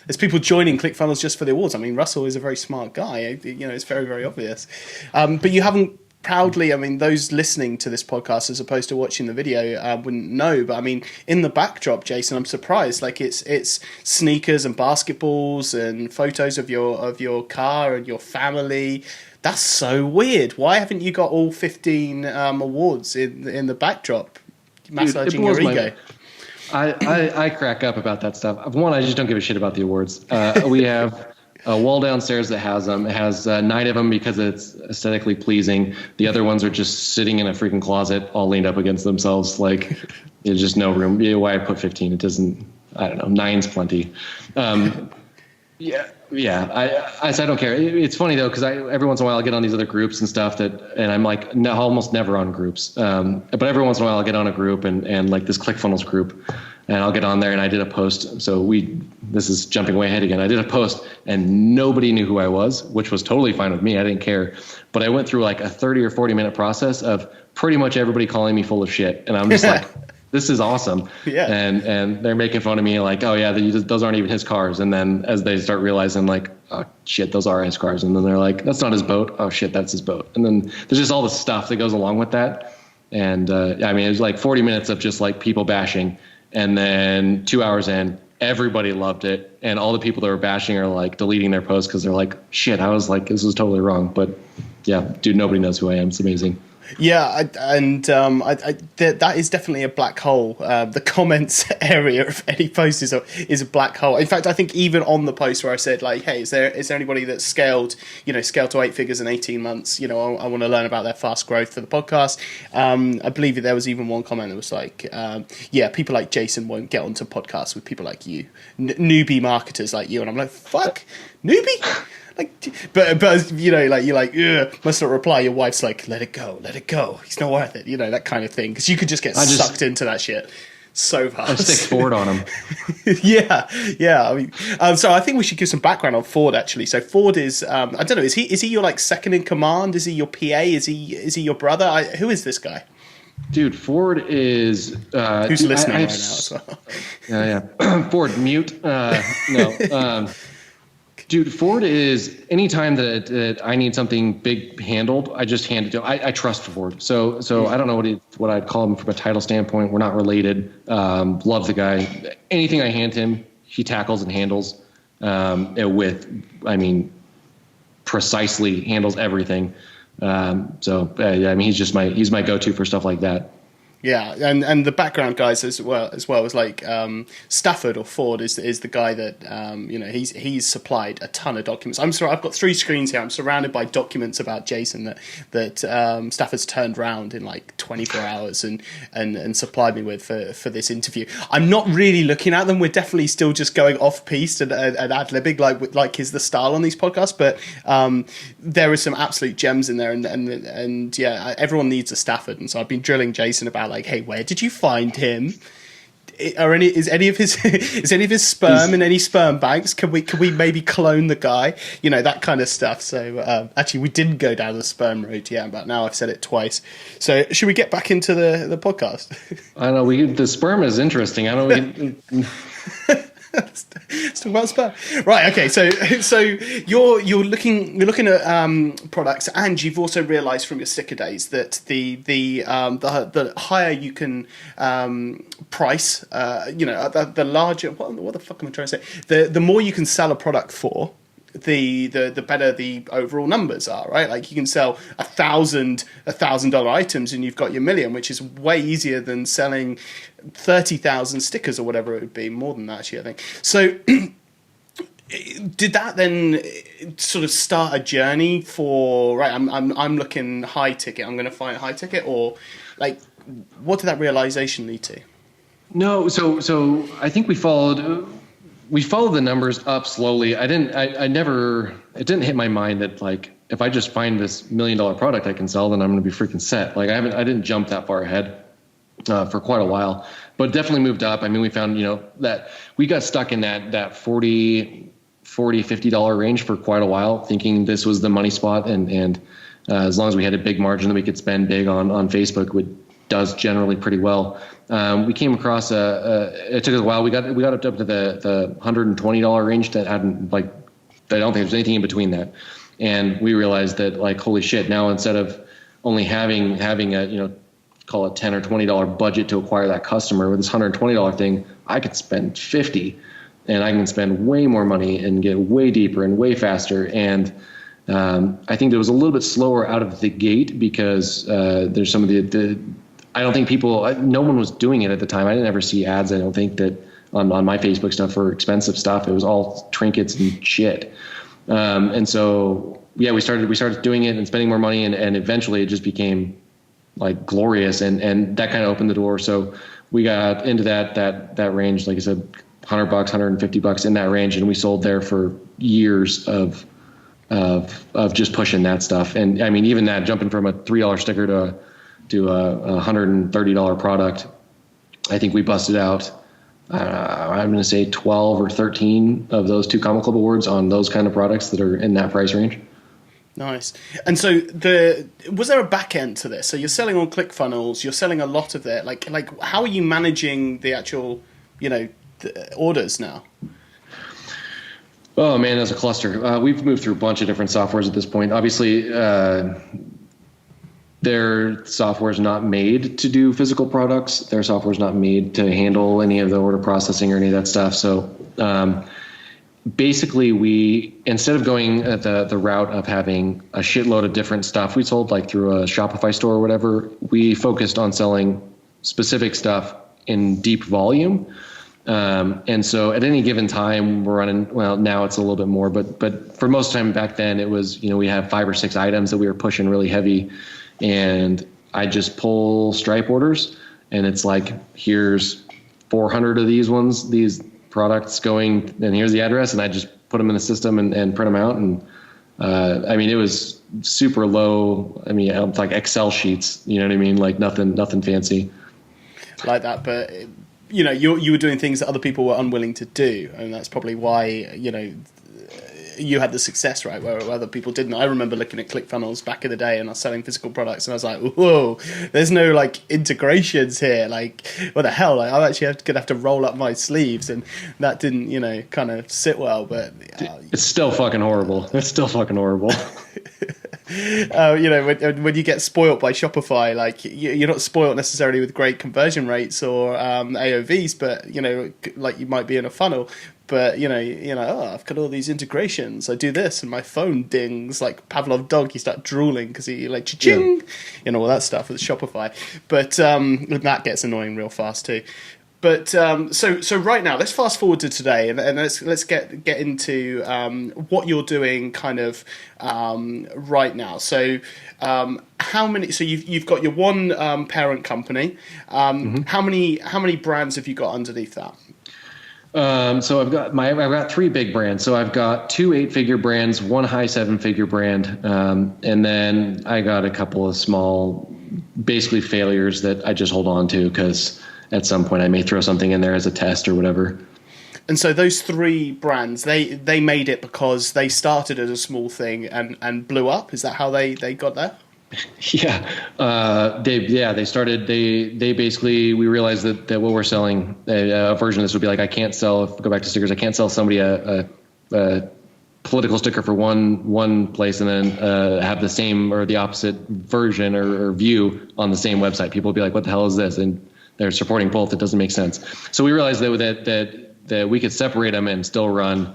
There's people joining ClickFunnels just for the awards. I mean, Russell is a very smart guy. You know, it's very, very obvious. But you haven't proudly, I mean, those listening to this podcast as opposed to watching the video wouldn't know, but I mean, in the backdrop, Jason, I'm surprised. Like it's sneakers and basketballs and photos of your car and your family. That's so weird. Why haven't you got all 15 awards in the backdrop, massaging your ego? I crack up about that stuff. One, I just don't give a shit about the awards. We have a wall downstairs that has them. It has 9 of them because it's aesthetically pleasing. The other ones are just sitting in a freaking closet, all leaned up against themselves. Like, there's just no room. Yeah, why I put 15? It doesn't. I don't know. 9's plenty. Yeah. I don't care. It's funny though, because every once in a while I get on these other groups and stuff and I'm like almost never on groups. But every once in a while I'll get on a group and like this ClickFunnels group. And I'll get on there and I did a post. So this is jumping way ahead again. I did a post and nobody knew who I was, which was totally fine with me. I didn't care. But I went through like a 30 or 40 minute process of pretty much everybody calling me full of shit. And I'm just like, this is awesome. Yeah. And they're making fun of me like, oh yeah, those aren't even his cars. And then as they start realizing like, oh shit, those are his cars. And then they're like, that's not his boat. Oh shit, that's his boat. And then there's just all the stuff that goes along with that. And I mean, it was like 40 minutes of just like people bashing. And then 2 hours in, everybody loved it. And all the people that were bashing are like deleting their posts because they're like, shit, I was like, this was totally wrong. But yeah, dude, nobody knows who I am. It's amazing. Yeah, that is definitely a black hole. The comments area of any post is a black hole. In fact, I think even on the post where I said like, "Hey, is there anybody that's scaled to 8 figures in 18 months? I want to learn about their fast growth for the podcast." I believe there was even one comment that was like, "Yeah, people like Jason won't get onto podcasts with people like you, newbie marketers like you." And I'm like, "Fuck, newbie." But you're like, ugh, must not reply. Your wife's like, let it go. He's not worth it. That kind of thing. Because you could just get sucked into that shit so fast. I stick Ford on him. yeah. I mean, so I think we should give some background on Ford actually. So Ford is, I don't know, is he your like second in command? Is he your PA? Is he your brother? Who is this guy? Dude, Ford is who's listening right now as well. Yeah. Ford, mute. No. Dude, Ford is anytime that I need something big handled, I just hand it to him. I trust Ford. So I don't know what I'd call him from a title standpoint. We're not related. Love the guy. Anything I hand him, he tackles and handles precisely handles everything. He's my go-to for stuff like that. Yeah, and the background guys as well is like Stafford or Ford is the guy that he's supplied a ton of documents. I'm sorry, I've got 3 screens here. I'm surrounded by documents about Jason that Stafford's turned around in like 24 hours and supplied me with for this interview. I'm not really looking at them. We're definitely still just going off piste and ad-libbing like is the style on these podcasts. But there are some absolute gems in there, and yeah, everyone needs a Stafford, and so I've been drilling Jason about, like, hey, where did you find him? Is any of his sperm in any sperm banks? Can we maybe clone the guy? That kind of stuff. So actually, we didn't go down the sperm road yet, but now I've said it twice. So should we get back into the podcast? I know the sperm is interesting. I know Let's talk about sperm. Right. Okay. So you're looking at products, and you've also realised from your sticker days that the higher you can price, the larger. What the fuck am I trying to say? The more you can sell a product for, the better the overall numbers are, right? Like, you can sell $1,000 items and you've got your million, which is way easier than selling 30,000 stickers or whatever it would be. More than that, actually, I think. So did that then sort of start a journey for, right, I'm looking high ticket, I'm going to find high ticket, or like, what did that realization lead to? No, so I think we followed the numbers up slowly. It didn't hit my mind that, like, if I just find this $1 million product I can sell, then I'm going to be freaking set. Like, I didn't jump that far ahead for quite a while, but definitely moved up. I mean, we found, that we got stuck in that $40, $50 range for quite a while, thinking this was the money spot. And as long as we had a big margin that we could spend big on Facebook, does generally pretty well. We came across it took us a while. We got up to the $120 range that hadn't, like, I don't think there's anything in between that. And we realized that, like, holy shit, now instead of only having a, call it $10 or $20 budget to acquire that customer, with this $120 thing, I could spend $50, and I can spend way more money and get way deeper and way faster. And I think it was a little bit slower out of the gate because there's some of the I don't think no one was doing it at the time. I didn't ever see ads, I don't think, that on my Facebook stuff for expensive stuff. It was all trinkets and shit. And so, yeah, we started doing it and spending more money, and eventually it just became, like, glorious, and that kind of opened the door. So we got into that range, like I said, $100, $150 in that range, and we sold there for years of just pushing that stuff. And I mean, even that, jumping from a $3 sticker to a $130 product, I think we busted out, I'm going to say 12 or 13 of those 2 Comic Club awards on those kind of products that are in that price range. Nice. And so was there a back end to this? So you're selling on Clickfunnels, you're selling a lot of it. Like how are you managing the actual, the orders now? Oh man, that's a cluster. We've moved through a bunch of different softwares at this point. Obviously, their software is not made to do physical products. Their software is not made to handle any of the order processing or any of that stuff. So basically, we, instead of going the route of having a shitload of different stuff we sold, like through a Shopify store or whatever, we focused on selling specific stuff in deep volume. And so at any given time we're running, well, now it's a little bit more, but for most of the time back then it was, we have 5 or 6 items that we were pushing really heavy. And I just pull Stripe orders, and it's like, here's 400 of these products going, and here's the address, and I just put them in the system and print them out. And I mean, it was super low. I mean, like Excel sheets, you know what I mean? Like nothing fancy like that. But you were doing things that other people were unwilling to do, and that's probably why you had the success, right, where other people didn't. I remember looking at ClickFunnels back in the day, and I was selling physical products, and I was like, whoa, there's no, like, integrations here. Like, what the hell? Like, I'm actually going to have to roll up my sleeves, and that didn't, kind of sit well. But it's still fucking horrible. It's still fucking horrible. When you get spoiled by Shopify, like you're not spoiled necessarily with great conversion rates or AOVs, but like you might be in a funnel. But I've got all these integrations. I do this, and my phone dings like Pavlov dog. You start drooling because he like cha-ching, all that stuff with Shopify. But that gets annoying real fast too. But so right now, let's fast forward to today, and let's get into what you're doing kind of right now. So how many? So you've got your one parent company. How many brands have you got underneath that? So I've got three big brands. So I've got two 8-figure brands, one high 7-figure brand, and then I got a couple of small, basically failures that I just hold on to because at some point I may throw something in there as a test or whatever. And so those three brands, they made it because they started as a small thing and blew up. Is that how they got there? Yeah. They started, they basically, we realized that what we're selling, a version of this would be like, I can't sell, go back to stickers, I can't sell somebody a political sticker for one place and then have the same or the opposite version or view on the same website. People will be like, what the hell is this? And they're supporting both. It doesn't make sense. So we realized that we could separate them and still run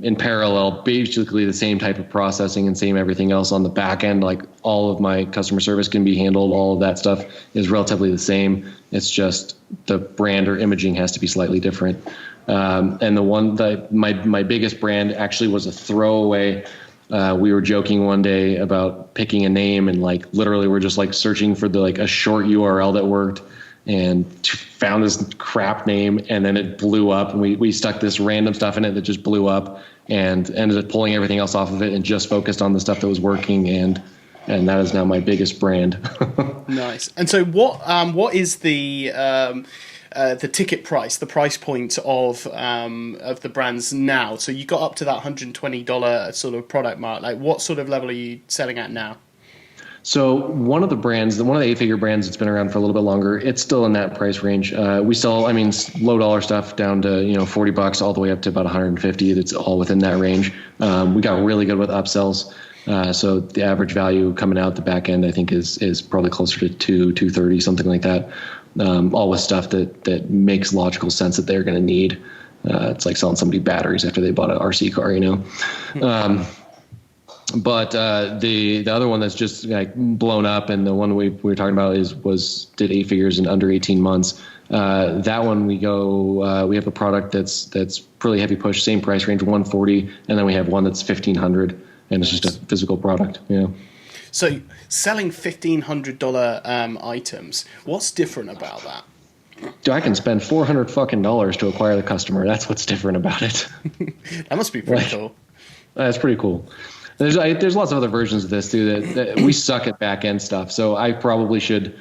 in parallel, basically the same type of processing and same everything else on the back end. Like all of my customer service can be handled. All of that stuff is relatively the same. It's just the brand or imaging has to be slightly different. And the one that my biggest brand actually was a throwaway. We were joking one day about picking a name and like literally we're just like searching for a short URL that worked and found this crap name and then it blew up and we stuck this random stuff in it that just blew up and ended up pulling everything else off of it and just focused on the stuff that was working and that is now my biggest brand. Nice. And so what is the ticket price, the price point of the brands now? So you got up to that $120 sort of product mark. Like what sort of level are you selling at now? So one of the 8-figure brands that's been around for a little bit longer, it's still in that price range. We sell, low dollar stuff down to, $40 all the way up to about 150. That's all within that range. We got really good with upsells. So the average value coming out the back end, I think is probably closer to $230, something like that. All with stuff that makes logical sense that they're going to need. It's like selling somebody batteries after they bought an RC car, But the other one that's just like blown up, and the one we were talking about did 8 figures in under 18 months. That one we have a product that's pretty heavy push, same price range, 140, and then we have one that's 1,500, and it's just a physical product. Yeah. So selling $1,500 items, what's different about that? Dude, I can spend $400 to acquire the customer. That's what's different about it. That must be pretty cool. That's pretty cool. There's lots of other versions of this too that we suck at back end stuff. So I probably should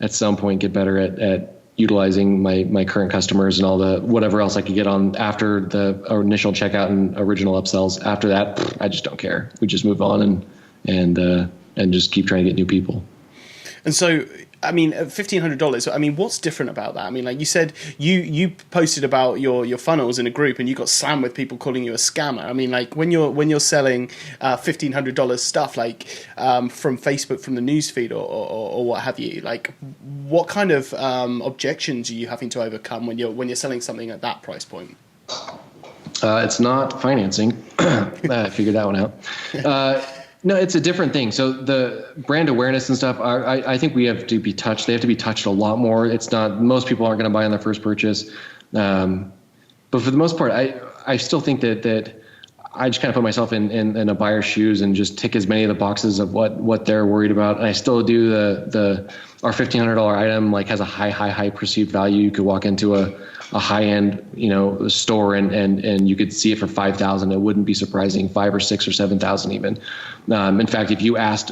at some point get better at utilizing my current customers and all the whatever else I could get on after the initial checkout and original upsells. After that, I just don't care. We just move on and just keep trying to get new people. And so, $1,500. What's different about that? Like you said, you posted about your funnels in a group, and you got slammed with people calling you a scammer. Like when you're selling $1,500 stuff, like from Facebook, from the newsfeed, or what have you, like what kind of objections are you having to overcome when you're selling something at that price point? It's not financing. I figured that one out. No, it's a different thing. So the brand awareness and stuff, I think we have to be touched. They have to be touched a lot more. It's not, most people aren't going to buy on their first purchase. But for the most part, I still think that I just kind of put myself in a buyer's shoes and just tick as many of the boxes of what they're worried about. And I still do our $1,500 item like has a high perceived value. You could walk into a high-end, store and you could see it for $5,000. It wouldn't be surprising, $5,000 or $6,000 or $7,000 even. In fact, if you asked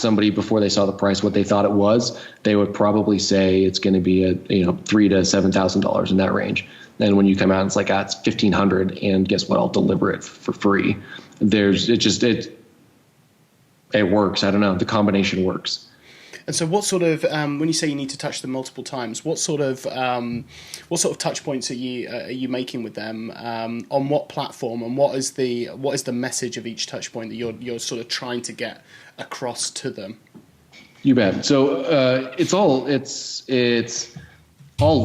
somebody before they saw the price what they thought it was, they would probably say it's going to be $3,000 to $7,000 in that range. And when you come out, it's like, it's $1,500, and guess what? I'll deliver it for free. It works. I don't know. The combination works. And so what sort of, when you say you need to touch them multiple times, what sort of touch points are you making with them, on what platform, and what is the message of each touch point that you're sort of trying to get across to them? You bet. So it's all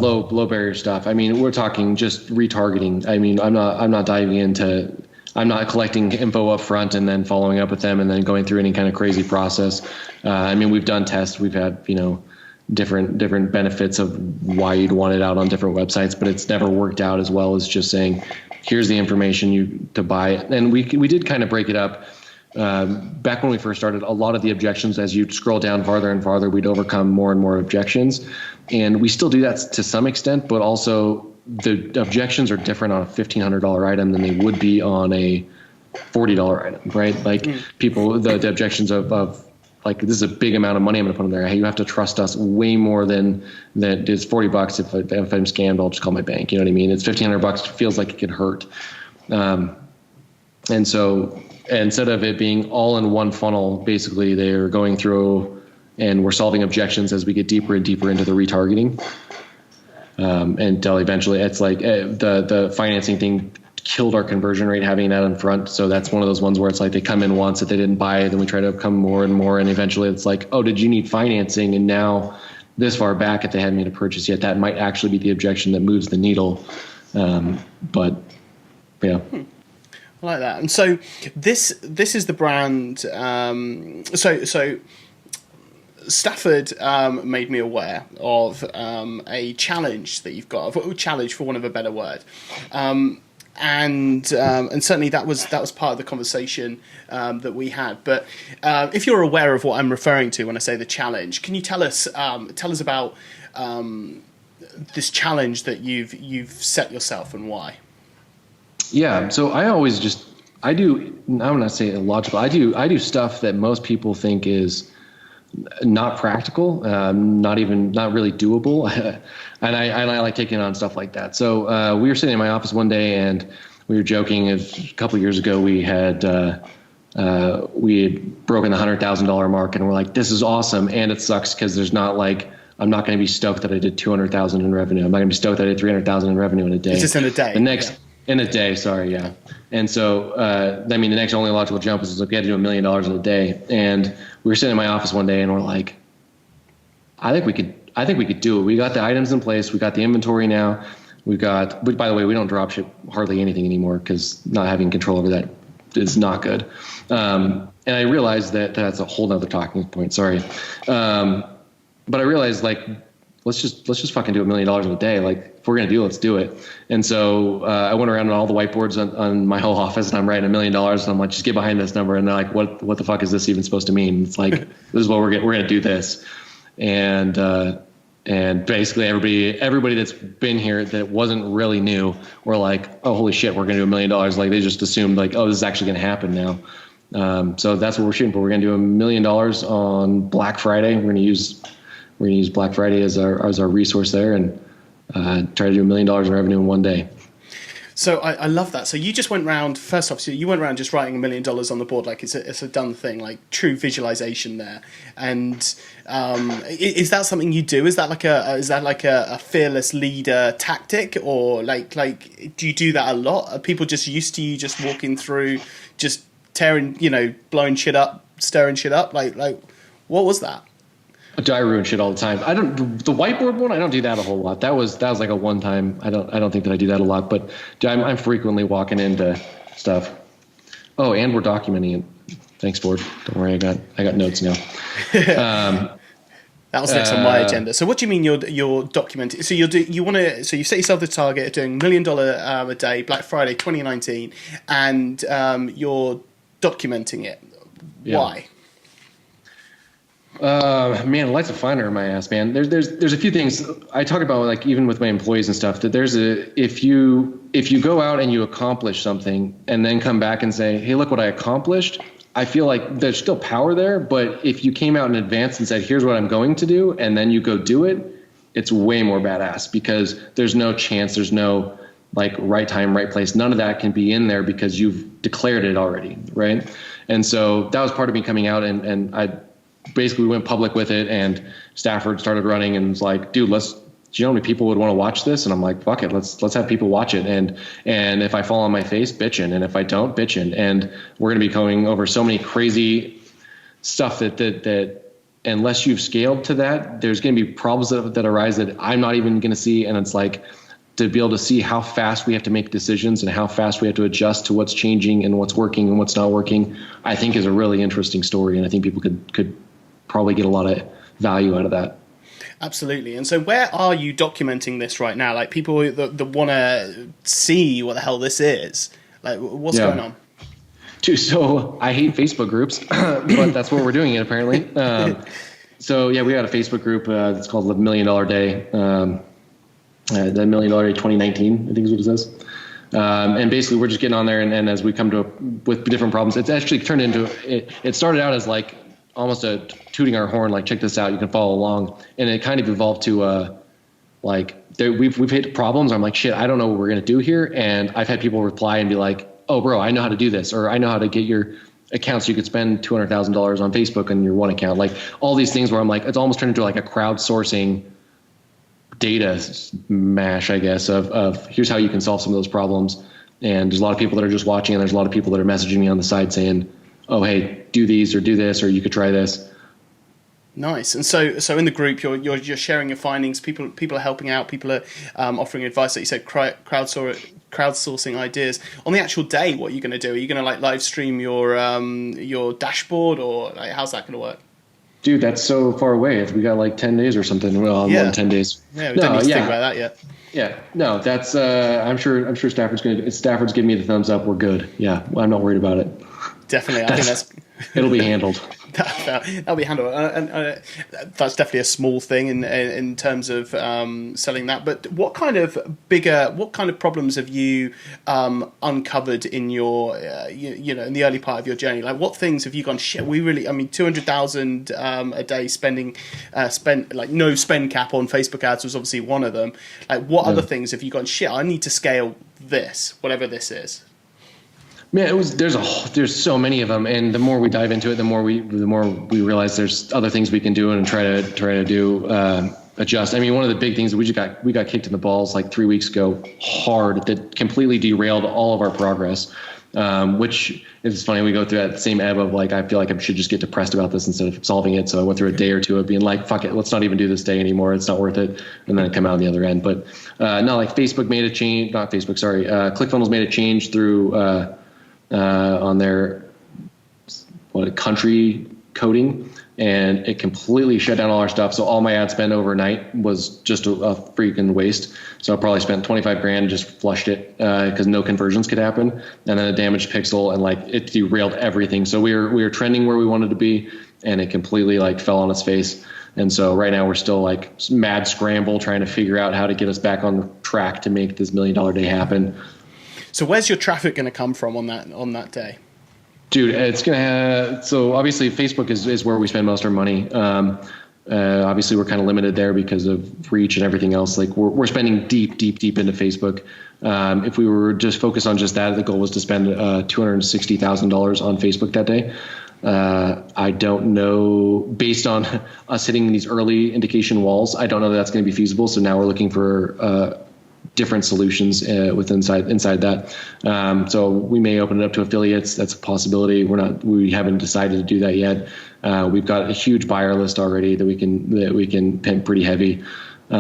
low barrier stuff. I mean, we're talking just retargeting. I mean, I'm not diving into, I'm not collecting info up front and then following up with them and then going through any kind of crazy process. I mean, we've done tests. We've had, different benefits of why you'd want it out on different websites, but it's never worked out as well as just saying, here's the information to buy it. And we did kind of break it up. Back when we first started, a lot of the objections, as you scroll down farther and farther, we'd overcome more and more objections. And we still do that to some extent, but also the objections are different on a $1,500 item than they would be on a $40 item, right? Like people, the objections of like, this is a big amount of money I'm going to put in there. Hey, you have to trust us way more than that. It's $40. If I'm scammed, I'll just call my bank. You know what I mean? It's $1,500. Feels like it could hurt. And so instead of it being all in one funnel, basically they're going through and we're solving objections as we get deeper and deeper into the retargeting. Until eventually it's like the financing thing killed our conversion rate having that in front. So that's one of those ones where it's like they come in once that they didn't buy it, then we try to come more and more. And eventually it's like, oh, did you need financing? And now this far back, if they hadn't made a purchase yet, that might actually be the objection that moves the needle. But yeah. I like that. And so this is the brand. So Stafford made me aware of a challenge that you've got, a challenge for want of a better word, and certainly that was part of the conversation that we had. But if you're aware of what I'm referring to when I say the challenge, can you tell us about this challenge that you've set yourself and why? Yeah, so I'm gonna say illogical. I do stuff that most people think is not practical, not really doable, and I like taking on stuff like that. So we were sitting in my office one day and we were joking. A couple of years ago, we had broken the $100,000 mark, and we're like, this is awesome, and it sucks because there's not like. I'm not going to be stoked that I did 200,000 in revenue. I'm not going to be stoked that I did 300,000 in revenue in a day. It's just in a day. In a day, sorry, yeah. And so, the next only logical jump is like we had to do $1 million in a day. And we were sitting in my office one day and we're like, I think we could do it. We got the items in place. We got the inventory now. By the way, we don't drop ship hardly anything anymore because not having control over that is not good. And I realized that that's a whole nother talking point. Sorry. But I realized like, let's just fucking do $1 million in a day. Like if we're going to do it, let's do it. And so I went around on all the whiteboards on my whole office and I'm writing $1 million. And I'm like, just get behind this number. And they're like, what the fuck is this even supposed to mean? It's like, this is what we're going to do this. And basically everybody that's been here that wasn't really new were like, oh, holy shit, we're going to do $1 million. Like they just assumed like, oh, this is actually going to happen now. So that's what we're shooting for. We're going to do $1 million on Black Friday. We're going to use Black Friday as our resource there and try to do $1 million in revenue in one day. So I love that. So you just went around, first off, so you went around just writing $1 million on the board, like it's a done thing, like true visualization there. And is that something you do? Is that like a fearless leader tactic, or like do you do that a lot? Are people just used to you just walking through, just tearing, blowing shit up, stirring shit up? Like what was that? I ruin shit all the time. The whiteboard one, I don't do that a whole lot. That was like a one time. I don't think that I do that a lot, but I'm frequently walking into stuff. Oh, and we're documenting it. Thanks, Ford. Don't worry, I got notes now. That was next on my agenda. So what do you mean you're documenting? So you set yourself the target of doing $1 million a day, Black Friday 2019, and you're documenting it. Yeah. Why? Man, lights a finer in my ass, man. There's a few things I talk about, like even with my employees and stuff, that if you go out and you accomplish something and then come back and say, hey, look what I accomplished, I feel like there's still power there. But if you came out in advance and said, here's what I'm going to do, and then you go do it, it's way more badass because there's no chance, there's no like right time, right place. None of that can be in there because you've declared it already, right? And so that was part of me coming out and basically we went public with it, and Stafford started running and was like, dude, do you know how many people would want to watch this? And I'm like, fuck it, let's have people watch it. And if I fall on my face, bitching. And if I don't, bitching. And we're going to be going over so many crazy stuff that unless you've scaled to that, there's going to be problems that arise that I'm not even going to see. And it's like, to be able to see how fast we have to make decisions and how fast we have to adjust to what's changing and what's working and what's not working, I think is a really interesting story. And I think people could probably get a lot of value out of that. Absolutely. And so where are you documenting this right now? Like people that want to see what the hell this is, like what's going on? Dude, so I hate Facebook groups, but that's what we're doing it apparently. So yeah, we got a Facebook group that's called the $1 Million Day. The $1 Million Day 2019, I think is what it says. And basically we're just getting on there, and as we come with different problems, it's actually turned into, it started out as like almost a tooting our horn, like check this out, you can follow along. And it kind of evolved to we've hit problems. I'm like, shit, I don't know what we're going to do here. And I've had people reply and be like, oh bro, I know how to do this, or I know how to get your account so you could spend $200,000 on Facebook on your one account. Like all these things where I'm like, it's almost turned into like a crowdsourcing data mash, I guess, of here's how you can solve some of those problems. And there's a lot of people that are just watching, and there's a lot of people that are messaging me on the side saying, oh, hey, do these or do this, or you could try this. Nice. And so in the group, you're sharing your findings. People are helping out. People are offering advice. Like you said, crowdsourcing ideas. On the actual day, what are you going to do? Are you going to like live stream your dashboard, or like, how's that going to work? Dude, that's so far away. We got like 10 days or something. Well, more than 10 days. Yeah, we don't need to think about that yet. Yeah, no, that's. I'm sure Stafford's going to. If Stafford's giving me the thumbs up, we're good. Yeah, I'm not worried about it. Definitely, I think that's. It'll be handled. That'll be handled, and that's definitely a small thing in terms of selling that. But what kind of problems have you uncovered in your in the early part of your journey? Like what things have you gone, shit, we really, I mean, 200,000 a day spent like no spend cap on Facebook ads was obviously one of them. Like what other things have you gone, shit, I need to scale this, whatever this is? Man, there's so many of them, and the more we dive into it, the more we realize there's other things we can do and try to do adjust. I mean, one of the big things that we got kicked in the balls like 3 weeks ago, hard, that completely derailed all of our progress. Which is funny. We go through that same ebb of like, I feel like I should just get depressed about this instead of solving it. So I went through a day or two of being like, fuck it, let's not even do this day anymore. It's not worth it. And then come out on the other end. But no, like Facebook made a change, not Facebook, sorry. Clickfunnels made a change through on their country coding, and it completely shut down all our stuff. So all my ad spend overnight was just a freaking waste. So I probably spent 25 grand, just flushed it because no conversions could happen, and then a damaged pixel, and like it derailed everything. So we were trending where we wanted to be, and it completely like fell on its face. And so right now we're still like mad scramble trying to figure out how to get us back on track to make this $1 Million Day happen. So where's your traffic going to come from on that day? Dude, it's going to have, so obviously Facebook is where we spend most of our money. Obviously we're kind of limited there because of reach and everything else. Like we're spending deep into Facebook. If we were just focused on just that, the goal was to spend $260,000 on Facebook that day. I don't know, based on us hitting these early indication walls, I don't know that that's going to be feasible. So now we're looking for different solutions inside that. So we may open it up to affiliates. That's a possibility. We haven't decided to do that yet. We've got a huge buyer list already that we can pimp pretty heavy. We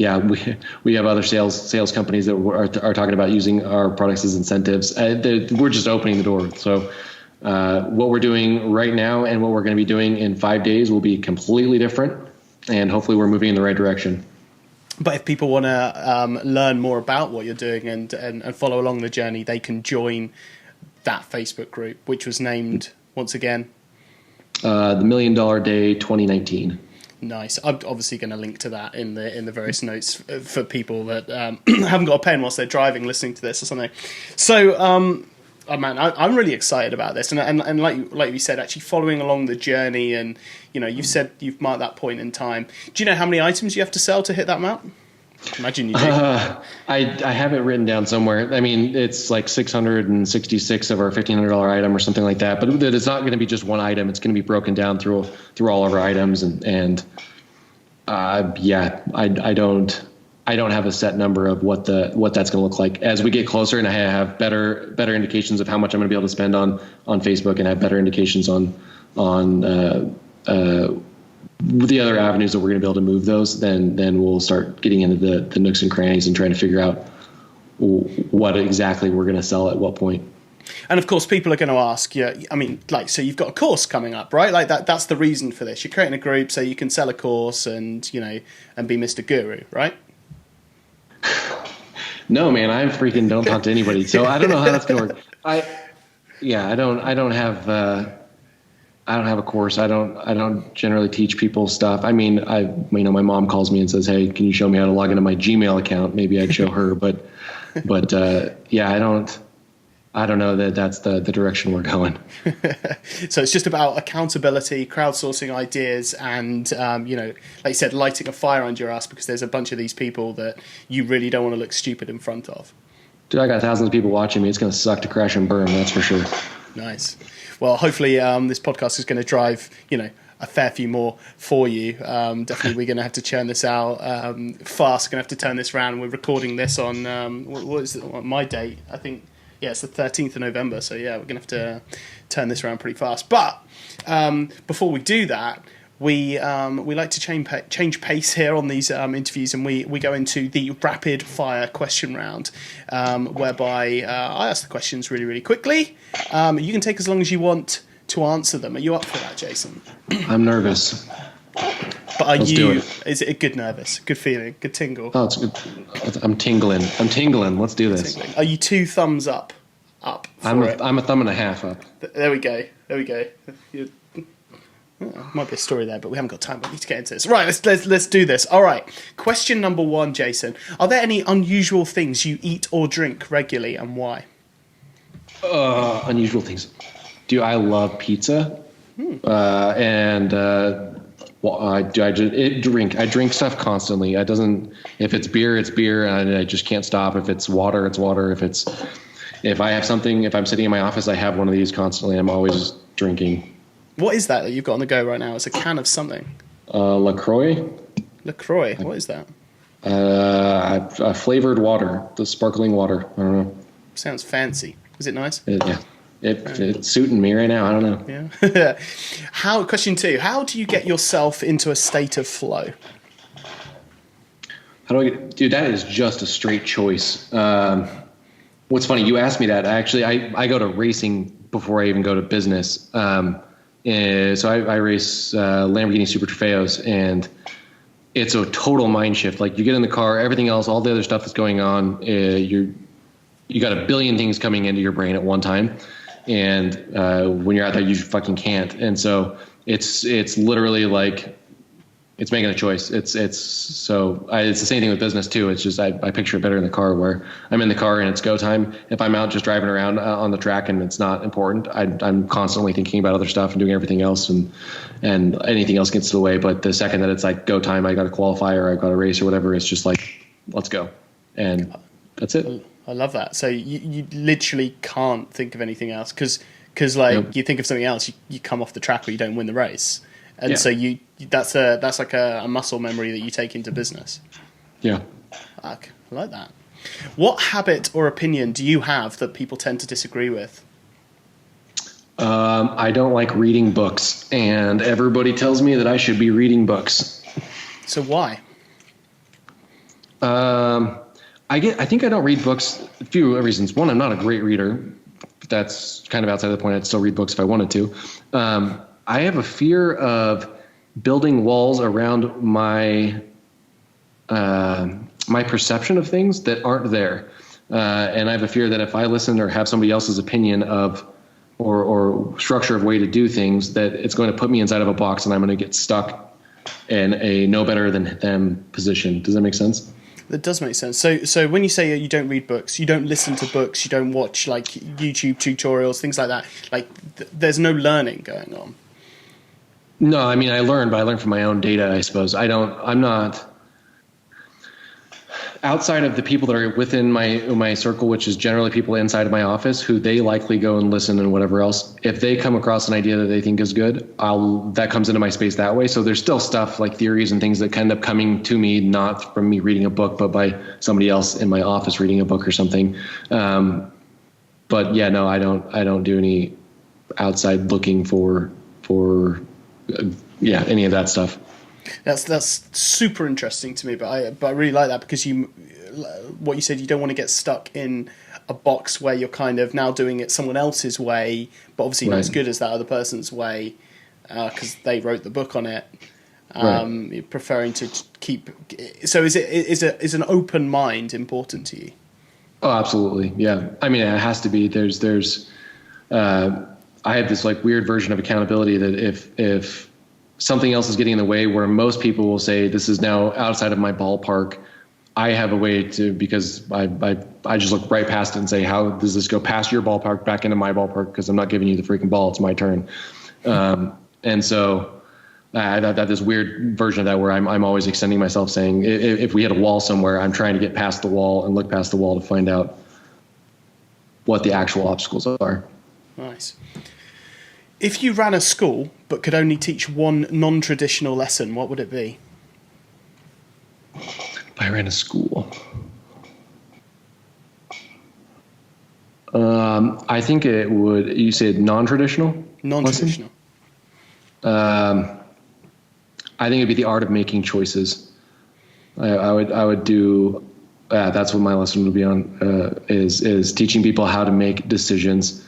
have other sales companies that are talking about using our products as incentives. We're just opening the door. So what we're doing right now and what we're going to be doing in 5 days will be completely different, and hopefully we're moving in the right direction. But if people want to learn more about what you're doing and follow along the journey, they can join that Facebook group, which was named, once again, the $1 Million Day 2019. Nice. I'm obviously going to link to that in the various notes for people that haven't got a pen whilst they're driving, listening to this or something. So, oh man, I'm really excited about this, and like you said, actually following along the journey, and you've said you've marked that point in time. Do you know how many items you have to sell to hit that amount? Imagine you do. I have it written down somewhere. I mean, it's like 666 of our $1,500 item or something like that. But it's not going to be just one item. It's going to be broken down through all of our items. I don't have a set number of what that's going to look like as we get closer, and I have better indications of how much I'm going to be able to spend on Facebook, and have better indications on the other avenues that we're going to be able to move those. Then we'll start getting into the nooks and crannies and trying to figure out what exactly we're going to sell at what point. And of course, people are going to ask you, I mean, like, so you've got a course coming up, right? Like that's the reason for this. You're creating a group so you can sell a course and be Mr. Guru, right? No, man, I freaking don't talk to anybody. So I don't know how that's going to work. I don't have a course. I don't generally teach people stuff. I mean, my mom calls me and says, "Hey, can you show me how to log into my Gmail account?" Maybe I'd show her, but I don't know that that's the direction we're going. So it's just about accountability, crowdsourcing ideas, and like you said, lighting a fire under your ass because there's a bunch of these people that you really don't want to look stupid in front of. Dude, I got thousands of people watching me. It's going to suck to crash and burn. That's for sure. Nice. Well, hopefully this podcast is going to drive, a fair few more for you. Definitely we're going to have to churn this out fast. We're going to have to turn this around. We're recording this on, what is it, my date? I think, it's the 13th of November. So, we're going to have to turn this around pretty fast. But before we do that, we like to change pace here on these interviews, and we go into the rapid fire question round, whereby I ask the questions really, really quickly. You can take as long as you want to answer them. Are you up for that, Jason? I'm nervous. But Let's do it. Is it a good nervous? Good feeling? Good tingle? Oh, it's good. I'm tingling. Let's do this. Tingling. Are you 2 thumbs up? I'm a thumb and a half up. There we go. Might be a story there, but we haven't got time. We need to get into this. Right, let's do this. All right. Question number 1, Jason. Are there any unusual things you eat or drink regularly, and why? Unusual things. I love pizza, and I drink stuff constantly. If it's beer, it's beer, and I just can't stop. If it's water, it's water. If I have something, if I'm sitting in my office, I have one of these constantly. I'm always drinking. What is that you've got on the go right now? It's a can of something. LaCroix. LaCroix. What is that? Flavored water, the sparkling water. I don't know. Sounds fancy. Is it nice? It's suiting me right now. I don't know. Yeah. Question 2. How do you get yourself into a state of flow? Dude, that is just a straight choice. What's funny, you asked me that. Actually, I go to racing before I even go to business. So I race Lamborghini Super Trofeos, and it's a total mind shift. Like, you get in the car, everything else, all the other stuff that's going on, you got a billion things coming into your brain at one time, and when you're out there, you fucking can't. And so it's literally like it's making a choice. It's the same thing with business too. It's just I picture it better in the car, where I'm in the car and it's go time. If I'm out just driving around on the track and it's not important, I'm constantly thinking about other stuff and doing everything else, and anything else gets in the way. But the second that it's like go time, I got to qualify or I got to race or whatever, it's just like, let's go. And that's it. I love that. So you literally can't think of anything else because You think of something else, you come off the track or you don't win the race. And so that's like a muscle memory that you take into business. Yeah. I like that. What habit or opinion do you have that people tend to disagree with? I don't like reading books, and everybody tells me that I should be reading books. So why? I think I don't read books. A few reasons. One, I'm not a great reader. That's kind of outside the point. I'd still read books if I wanted to. I have a fear of building walls around my perception of things that aren't there. And I have a fear that if I listen or have somebody else's opinion of or structure of way to do things, that it's going to put me inside of a box and I'm going to get stuck in a no better than them position. Does that make sense? That does make sense. So when you say you don't read books, you don't listen to books, you don't watch like YouTube tutorials, things like that, like there's no learning going on. No, I mean, I learn, but I learn from my own data, I suppose. outside of the people that are within my circle, which is generally people inside of my office, who they likely go and listen and whatever else, if they come across an idea that they think is good, that comes into my space that way. So there's still stuff like theories and things that end up coming to me, not from me reading a book, but by somebody else in my office reading a book or something. But yeah, no, I don't do any outside looking for any of that stuff. That's super interesting to me, but I really like that, because what you said, you don't want to get stuck in a box where you're kind of now doing it someone else's way, but obviously not as good as that other person's way, because they wrote the book on it. You're preferring to keep. So is an open mind important to you? Oh, absolutely. Yeah. I mean, it has to be. I have this like weird version of accountability that if something else is getting in the way, where most people will say this is now outside of my ballpark, I have a way to, because I just look right past it and say, how does this go past your ballpark back into my ballpark? Because I'm not giving you the freaking ball. It's my turn. And so I've got this weird version of that where I'm always extending myself, saying if we hit a wall somewhere, I'm trying to get past the wall and look past the wall to find out what the actual obstacles are. Nice. If you ran a school but could only teach one non-traditional lesson, what would it be? If I ran a school, I think it would. You said non-traditional. Non-traditional. Lesson? I think it'd be the art of making choices. I would do. That's what my lesson would be on. Is teaching people how to make decisions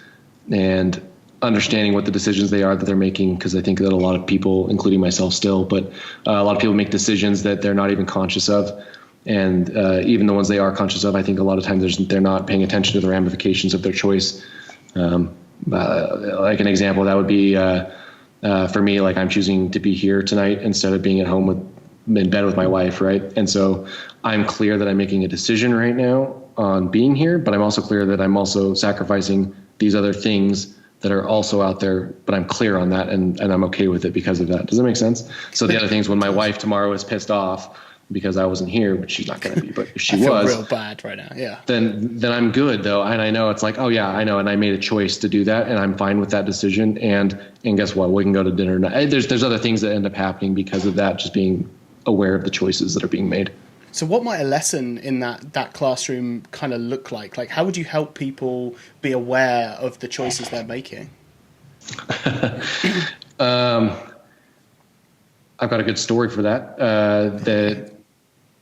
and understanding what the decisions they are that they're making, because I think that a lot of people, including myself still, but a lot of people make decisions that they're not even conscious of. And even the ones they are conscious of, I think a lot of times they're not paying attention to the ramifications of their choice. Like an example, that would be for me, like I'm choosing to be here tonight instead of being at home in bed with my wife, right? And so I'm clear that I'm making a decision right now on being here, but I'm also clear that I'm also sacrificing these other things that are also out there, but I'm clear on that, and I'm okay with it because of that. Does that make sense? So the other things, when my wife tomorrow is pissed off because I wasn't here, which she's not going to be, but if she was, real bad right now, yeah. Then I'm good though, and I know it's like, oh yeah, I know, and I made a choice to do that, and I'm fine with that decision. And guess what? We can go to dinner now. There's other things that end up happening because of that, just being aware of the choices that are being made. So what might a lesson in that classroom kind of look like? Like, how would you help people be aware of the choices they're making? I've got a good story for that.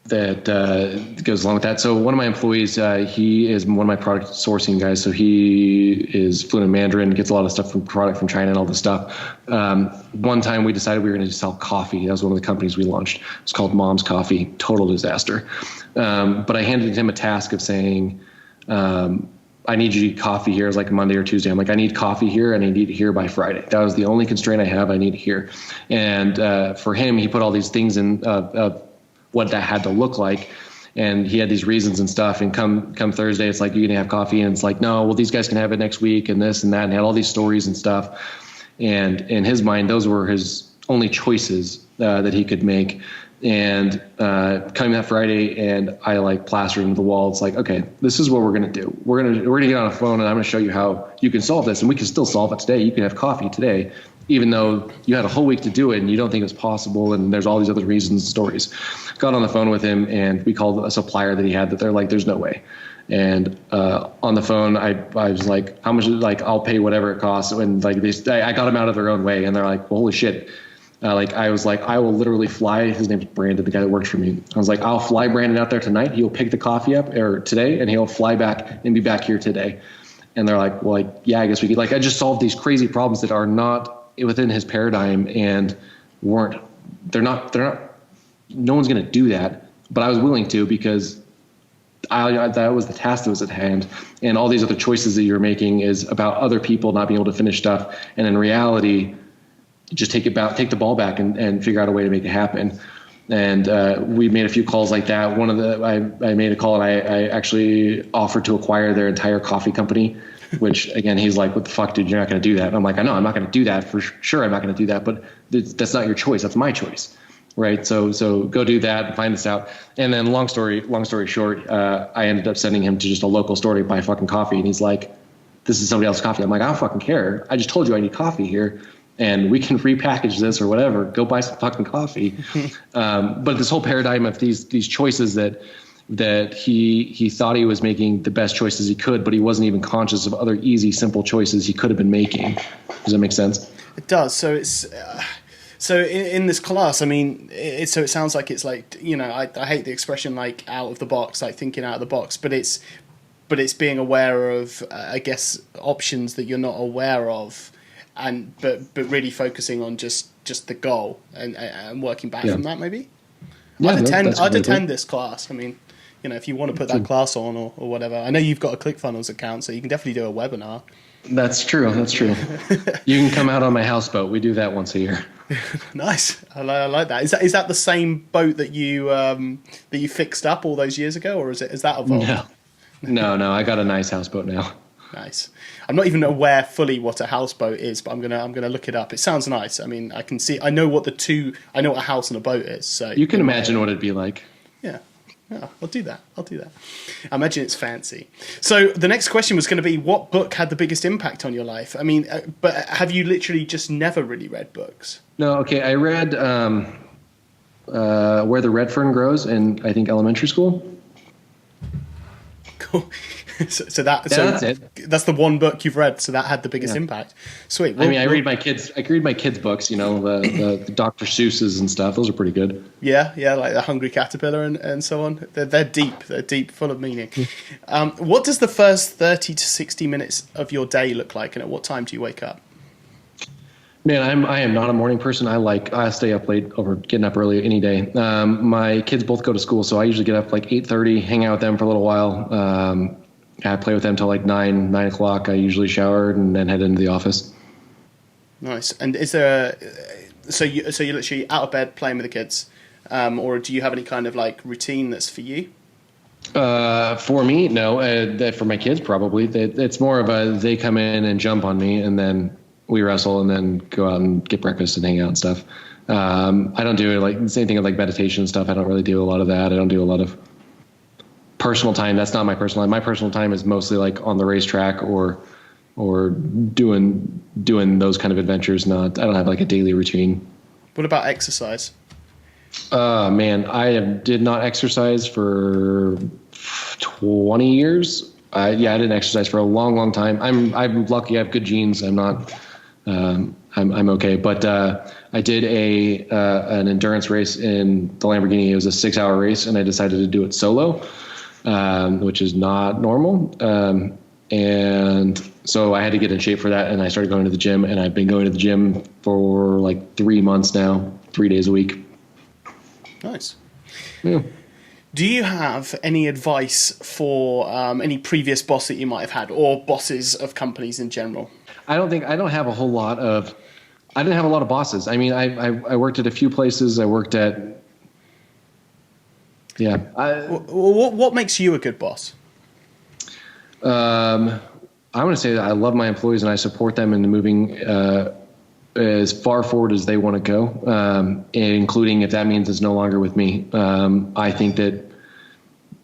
That goes along with that. So one of my employees, he is one of my product sourcing guys. So he is fluent in Mandarin, gets a lot of stuff from China and all this stuff. One time we decided we were going to sell coffee. That was one of the companies we launched. It's called Mom's Coffee. Total disaster. But I handed him a task of saying, I need you to eat coffee here. It was like Monday or Tuesday. I'm like, I need coffee here and I need it here by Friday. That was the only constraint I have. I need it here. And for him, he put all these things in what that had to look like. And he had these reasons and stuff. And come Thursday, it's like, you're going to have coffee. And it's like, no, well, these guys can have it next week and this and that, and had all these stories and stuff. And in his mind, those were his only choices that he could make. And coming that Friday, and I like plastered into the wall. It's like, okay, this is what we're going to do. We're going to get on a phone and I'm going to show you how you can solve this. And we can still solve it today. You can have coffee today, even though you had a whole week to do it and you don't think it's possible. And there's all these other reasons and stories. Got on the phone with him and we called a supplier that he had that they're like, there's no way. And on the phone, I was like, how much? Like, I'll pay whatever it costs. And like I got them out of their own way. And they're like, well, holy shit. I was like, I will literally fly. His name's Brandon, the guy that works for me. I was like, I'll fly Brandon out there tonight. He'll pick the coffee up today, and he'll fly back and be back here today. And they're like, well, like, yeah, I guess we could. Like, I just solved these crazy problems that are not within his paradigm and they're not. No one's going to do that. But I was willing to, because that was the task that was at hand. And all these other choices that you're making is about other people not being able to finish stuff. And in reality, just take the ball back and figure out a way to make it happen. And we made a few calls like that. I made a call and I actually offered to acquire their entire coffee company, which again, he's like, what the fuck, dude, you're not going to do that. And I'm like, I know I'm not going to do that for sure. I'm not going to do that, but that's not your choice. That's my choice. right? So go do that, find this out. And then long story short, I ended up sending him to just a local store to buy fucking coffee. And he's like, this is somebody else's coffee. I'm like, I don't fucking care. I just told you I need coffee here, and we can repackage this or whatever. Go buy some fucking coffee. But this whole paradigm of these choices that he thought he was making the best choices he could, but he wasn't even conscious of other easy, simple choices he could have been making. Does that make sense? It does. So it's so in this class, I mean, it sounds like it's like, you know, I hate the expression like out of the box, like thinking out of the box, but it's being aware of, I guess, options that you're not aware of, and but really focusing on just the goal and working back from that, maybe. Yeah, I'd attend this class. I mean, you know, if you want to put that class on or whatever. I know you've got a Clickfunnels account, so you can definitely do a webinar. That's true. You can come out on my houseboat. We do that once a year. Nice. I like that. Is that the same boat that you fixed up all those years ago, or is that evolved? No. I got a nice houseboat now. Nice. I'm not even aware fully what a houseboat is, but I'm gonna look it up. It sounds nice. I mean, I know what a house and a boat is. So you can imagine what it'd be like. Yeah, I'll do that. I imagine it's fancy. So the next question was going to be, what book had the biggest impact on your life? I mean, but have you literally just never really read books? No, okay. I read Where the Red Fern Grows in, I think, elementary school. Cool. So that's it. That's the one book you've read. So that had the biggest impact. Sweet. Well, I mean, I read my kids' books. You know, the Dr. Seuss's and stuff. Those are pretty good. Yeah, like the Hungry Caterpillar and so on. They're deep. They're deep, full of meaning. What does the first 30 to 60 minutes of your day look like, and at what time do you wake up? Man, I am not a morning person. I stay up late over getting up early any day. My kids both go to school, so I usually get up like 8:30, hang out with them for a little while. I play with them till like 9 o'clock. I usually shower and then head into the office. Nice. And is there so you're literally out of bed playing with the kids, or do you have any kind of like routine that's for you? For me, no. For my kids, probably. It's more of they come in and jump on me, and then we wrestle, and then go out and get breakfast and hang out and stuff. I don't do like the same thing with like meditation and stuff. I don't really do a lot of that. I don't do a lot of personal time. That's not my personal time. My personal time is mostly like on the racetrack or doing those kind of adventures. I don't have like a daily routine. What about exercise? Man, I did not exercise for 20 years. I didn't exercise for a long, long time. I'm lucky. I have good genes. I'm not. I'm okay. But I did an endurance race in the Lamborghini. It was a 6-hour race, and I decided to do it solo. Which is not normal. And so I had to get in shape for that, and I started going to the gym, and I've been going to the gym for like 3 months now, 3 days a week. Nice. Yeah. Do you have any advice for any previous boss that you might have had, or bosses of companies in general? I don't have a whole lot of, I didn't have a lot of bosses. I mean, I worked at a few places. I worked at, yeah. What makes you a good boss? I want to say that I love my employees and I support them in moving as far forward as they want to go, including if that means it's no longer with me. I think that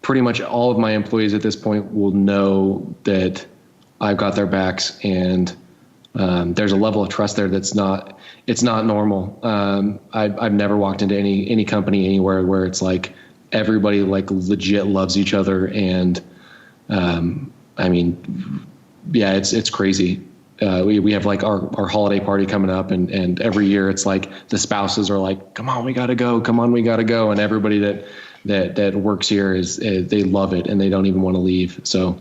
pretty much all of my employees at this point will know that I've got their backs, and there's a level of trust there it's not normal. I've never walked into any company anywhere where it's like everybody like legit loves each other, and I mean, yeah, it's crazy. We have like our holiday party coming up, and every year it's like the spouses are like, come on, we gotta go, and everybody that works here they love it and they don't even want to leave. So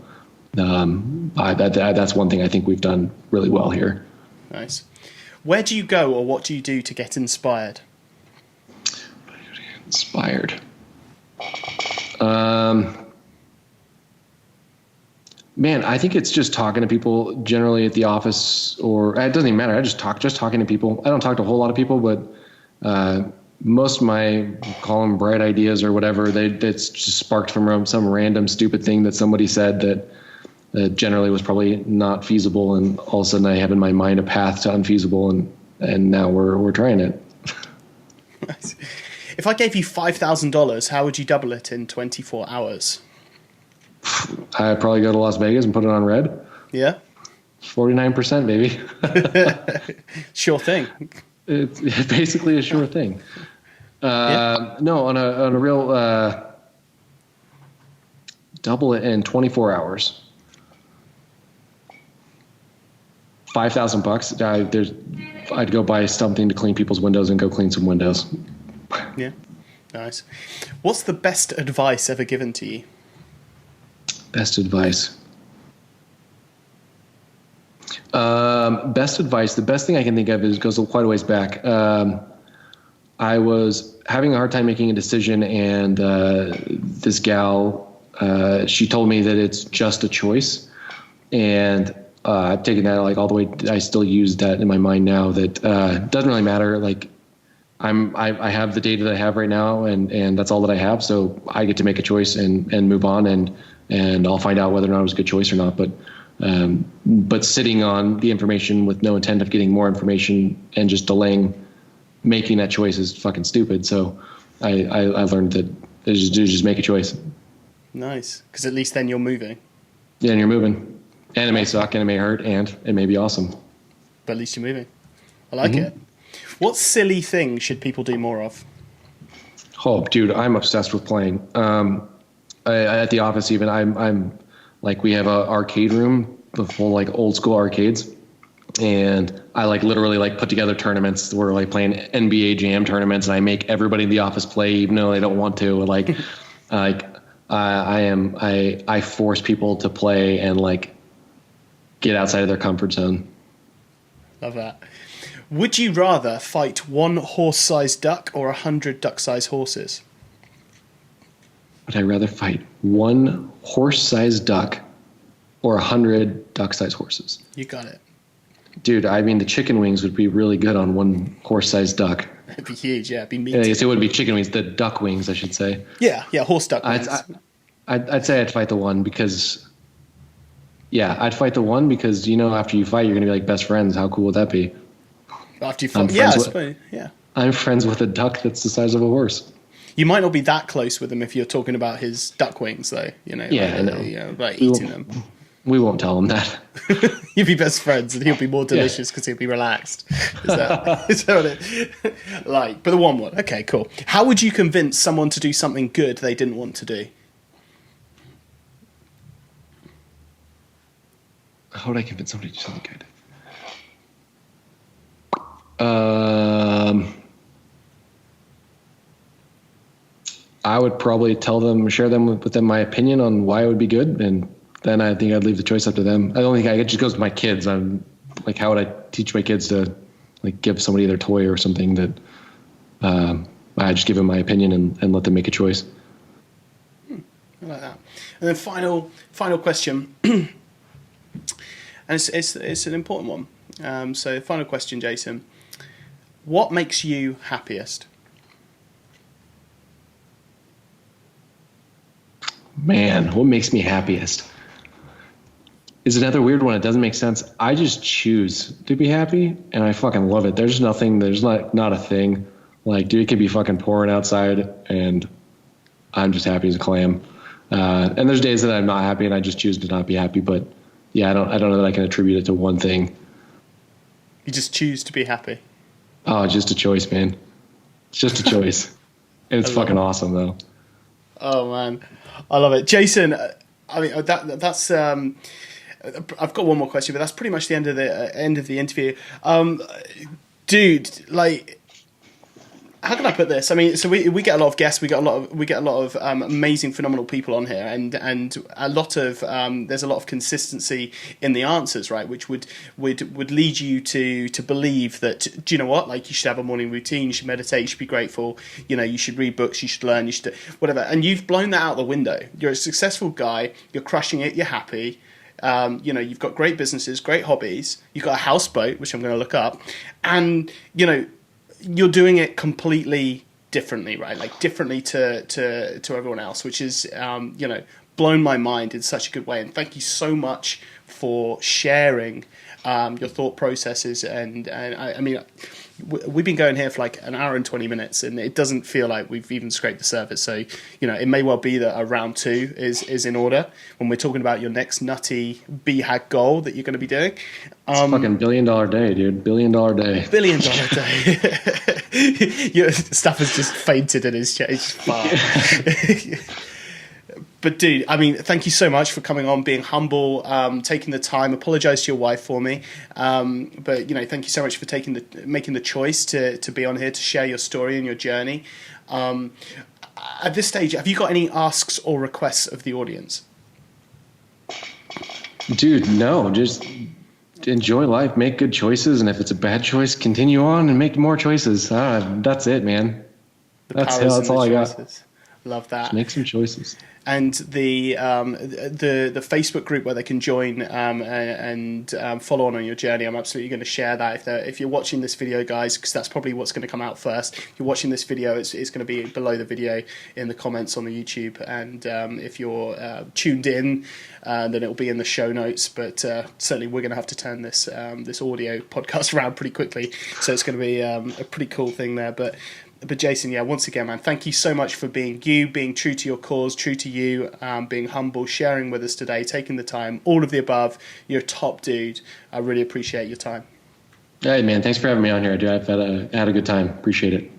that's one thing I think we've done really well here. Nice. Where do you go, or what do you do to get inspired? Man, I think it's just talking to people generally at the office, or it doesn't even matter. I just talking to people. I don't talk to a whole lot of people, but most of my, call them bright ideas or whatever, that's just sparked from some random stupid thing that somebody said that generally was probably not feasible, and all of a sudden I have in my mind a path to unfeasible, and now we're trying it. Nice. if I gave you $5,000, how would you double it in 24 hours? I'd probably go to Las Vegas and put it on red. Yeah. 49%, baby. Sure thing. It's basically a sure thing. No, on a real double it in 24 hours. $5,000. I'd go buy something to clean people's windows and go clean some windows. Yeah, nice. What's the best advice ever given to you? Best advice. Best advice. The best thing I can think of goes quite a ways back. I was having a hard time making a decision, and this gal, she told me that it's just a choice, and I've taken that like all the way. I still use that in my mind now. That doesn't really matter. Like I have the data that I have right now, and that's all that I have. So I get to make a choice and move on, and I'll find out whether or not it was a good choice or not. But sitting on the information with no intent of getting more information and just delaying making that choice is fucking stupid. So I learned that just make a choice. Nice, because at least then you're moving. Yeah, and you're moving. And it may suck, and it may hurt, and it may be awesome. But at least you're moving. I like it. What silly thing should people do more of? Oh, dude, I'm obsessed with playing. At the office, even I'm like, we have a arcade room, the full like old school arcades, and I like literally like put together tournaments. We're like playing NBA Jam tournaments, and I make everybody in the office play, even though they don't want to. Like, I force people to play and like get outside of their comfort zone. Love that. Would you rather fight one horse-sized duck or 100 duck-sized horses? Would I rather fight one horse-sized duck or 100 duck-sized horses? You got it. Dude, I mean, the chicken wings would be really good on one horse-sized duck. It'd be huge, yeah. It'd be meaty. I guess it wouldn't be chicken wings, the duck wings, I should say. Yeah, horse duck wings. I'd say I'd fight the one because... Yeah, I'd fight the one because, you know, after you fight, you're going to be like best friends. How cool would that be? After you fight, yeah, I suppose, yeah. I'm friends with a duck that's the size of a horse. You might not be that close with him if you're talking about his duck wings, though. You know, yeah, like, I know. You know, like eating them. We won't tell him that. You'll be best friends, and he'll be more delicious because he'll be relaxed. Is that what it like? But the one. Okay, cool. How would you convince someone to do something good they didn't want to do? How would I convince somebody to do something good? I would probably share with them my opinion on why it would be good, and then I think I'd leave the choice up to them. I don't think it just goes to my kids. I'm like, how would I teach my kids to like give somebody their toy or something that I just give them my opinion and let them make a choice. I like that. And then final question. And it's an important one. So final question, Jason. What makes you happiest? Man, what makes me happiest? Is another weird one. It doesn't make sense. I just choose to be happy, and I fucking love it. There's not a thing. Like, dude, it could be fucking pouring outside, and I'm just happy as a clam. And there's days that I'm not happy, and I just choose to not be happy. But yeah, I don't know that I can attribute it to one thing. You just choose to be happy. Oh, just a choice, man. It's just a choice. And it's fucking awesome, though. Oh, man. I love it. Jason, I mean, that's... I've got one more question, but that's pretty much the end of the interview. Dude, like... How can I put this? I mean, so we get a lot of guests, we get a lot of amazing, phenomenal people on here, and a lot of there's a lot of consistency in the answers, right? Which would lead you to believe that, do you know what? Like, you should have a morning routine, you should meditate, you should be grateful, you know, you should read books, you should learn, you should whatever. And you've blown that out the window. You're a successful guy, you're crushing it, you're happy. You know, you've got great businesses, great hobbies. You've got a houseboat, which I'm going to look up, and you know. You're doing it completely differently, right? Like differently to everyone else, which is, you know, blown my mind in such a good way. And thank you so much for sharing your thought processes. And I mean, we've been going here for like an hour and 20 minutes, and it doesn't feel like we've even scraped the surface. So, it may well be that a round 2 is in order when we're talking about your next nutty BHAG goal that you're going to be doing. It's a fucking $1 billion day, dude. $1 billion day. $1 billion day. Your stuff has just fainted in his chair. It's just But dude, I mean, thank you so much for coming on, being humble, taking the time. Apologize to your wife for me, but thank you so much for making the choice to be on here to share your story and your journey. At this stage, have you got any asks or requests of the audience? Dude, no, just enjoy life, make good choices, and if it's a bad choice, continue on and make more choices. That's it, man. That's all I got. Love that. Just make some choices. And the Facebook group where they can join and follow on your journey, I'm absolutely going to share that. If you're watching this video, guys, because that's probably what's going to come out first. If you're watching this video, it's going to be below the video in the comments on the YouTube. And if you're tuned in, then it'll be in the show notes. But certainly we're going to have to turn this audio podcast around pretty quickly. So it's going to be a pretty cool thing there. But Jason, once again, man, thank you so much for being true to your cause, true to you, being humble, sharing with us today, taking the time, all of the above. You're a top dude. I really appreciate your time. Hey, man, thanks for having me on here. I've had a good time. Appreciate it.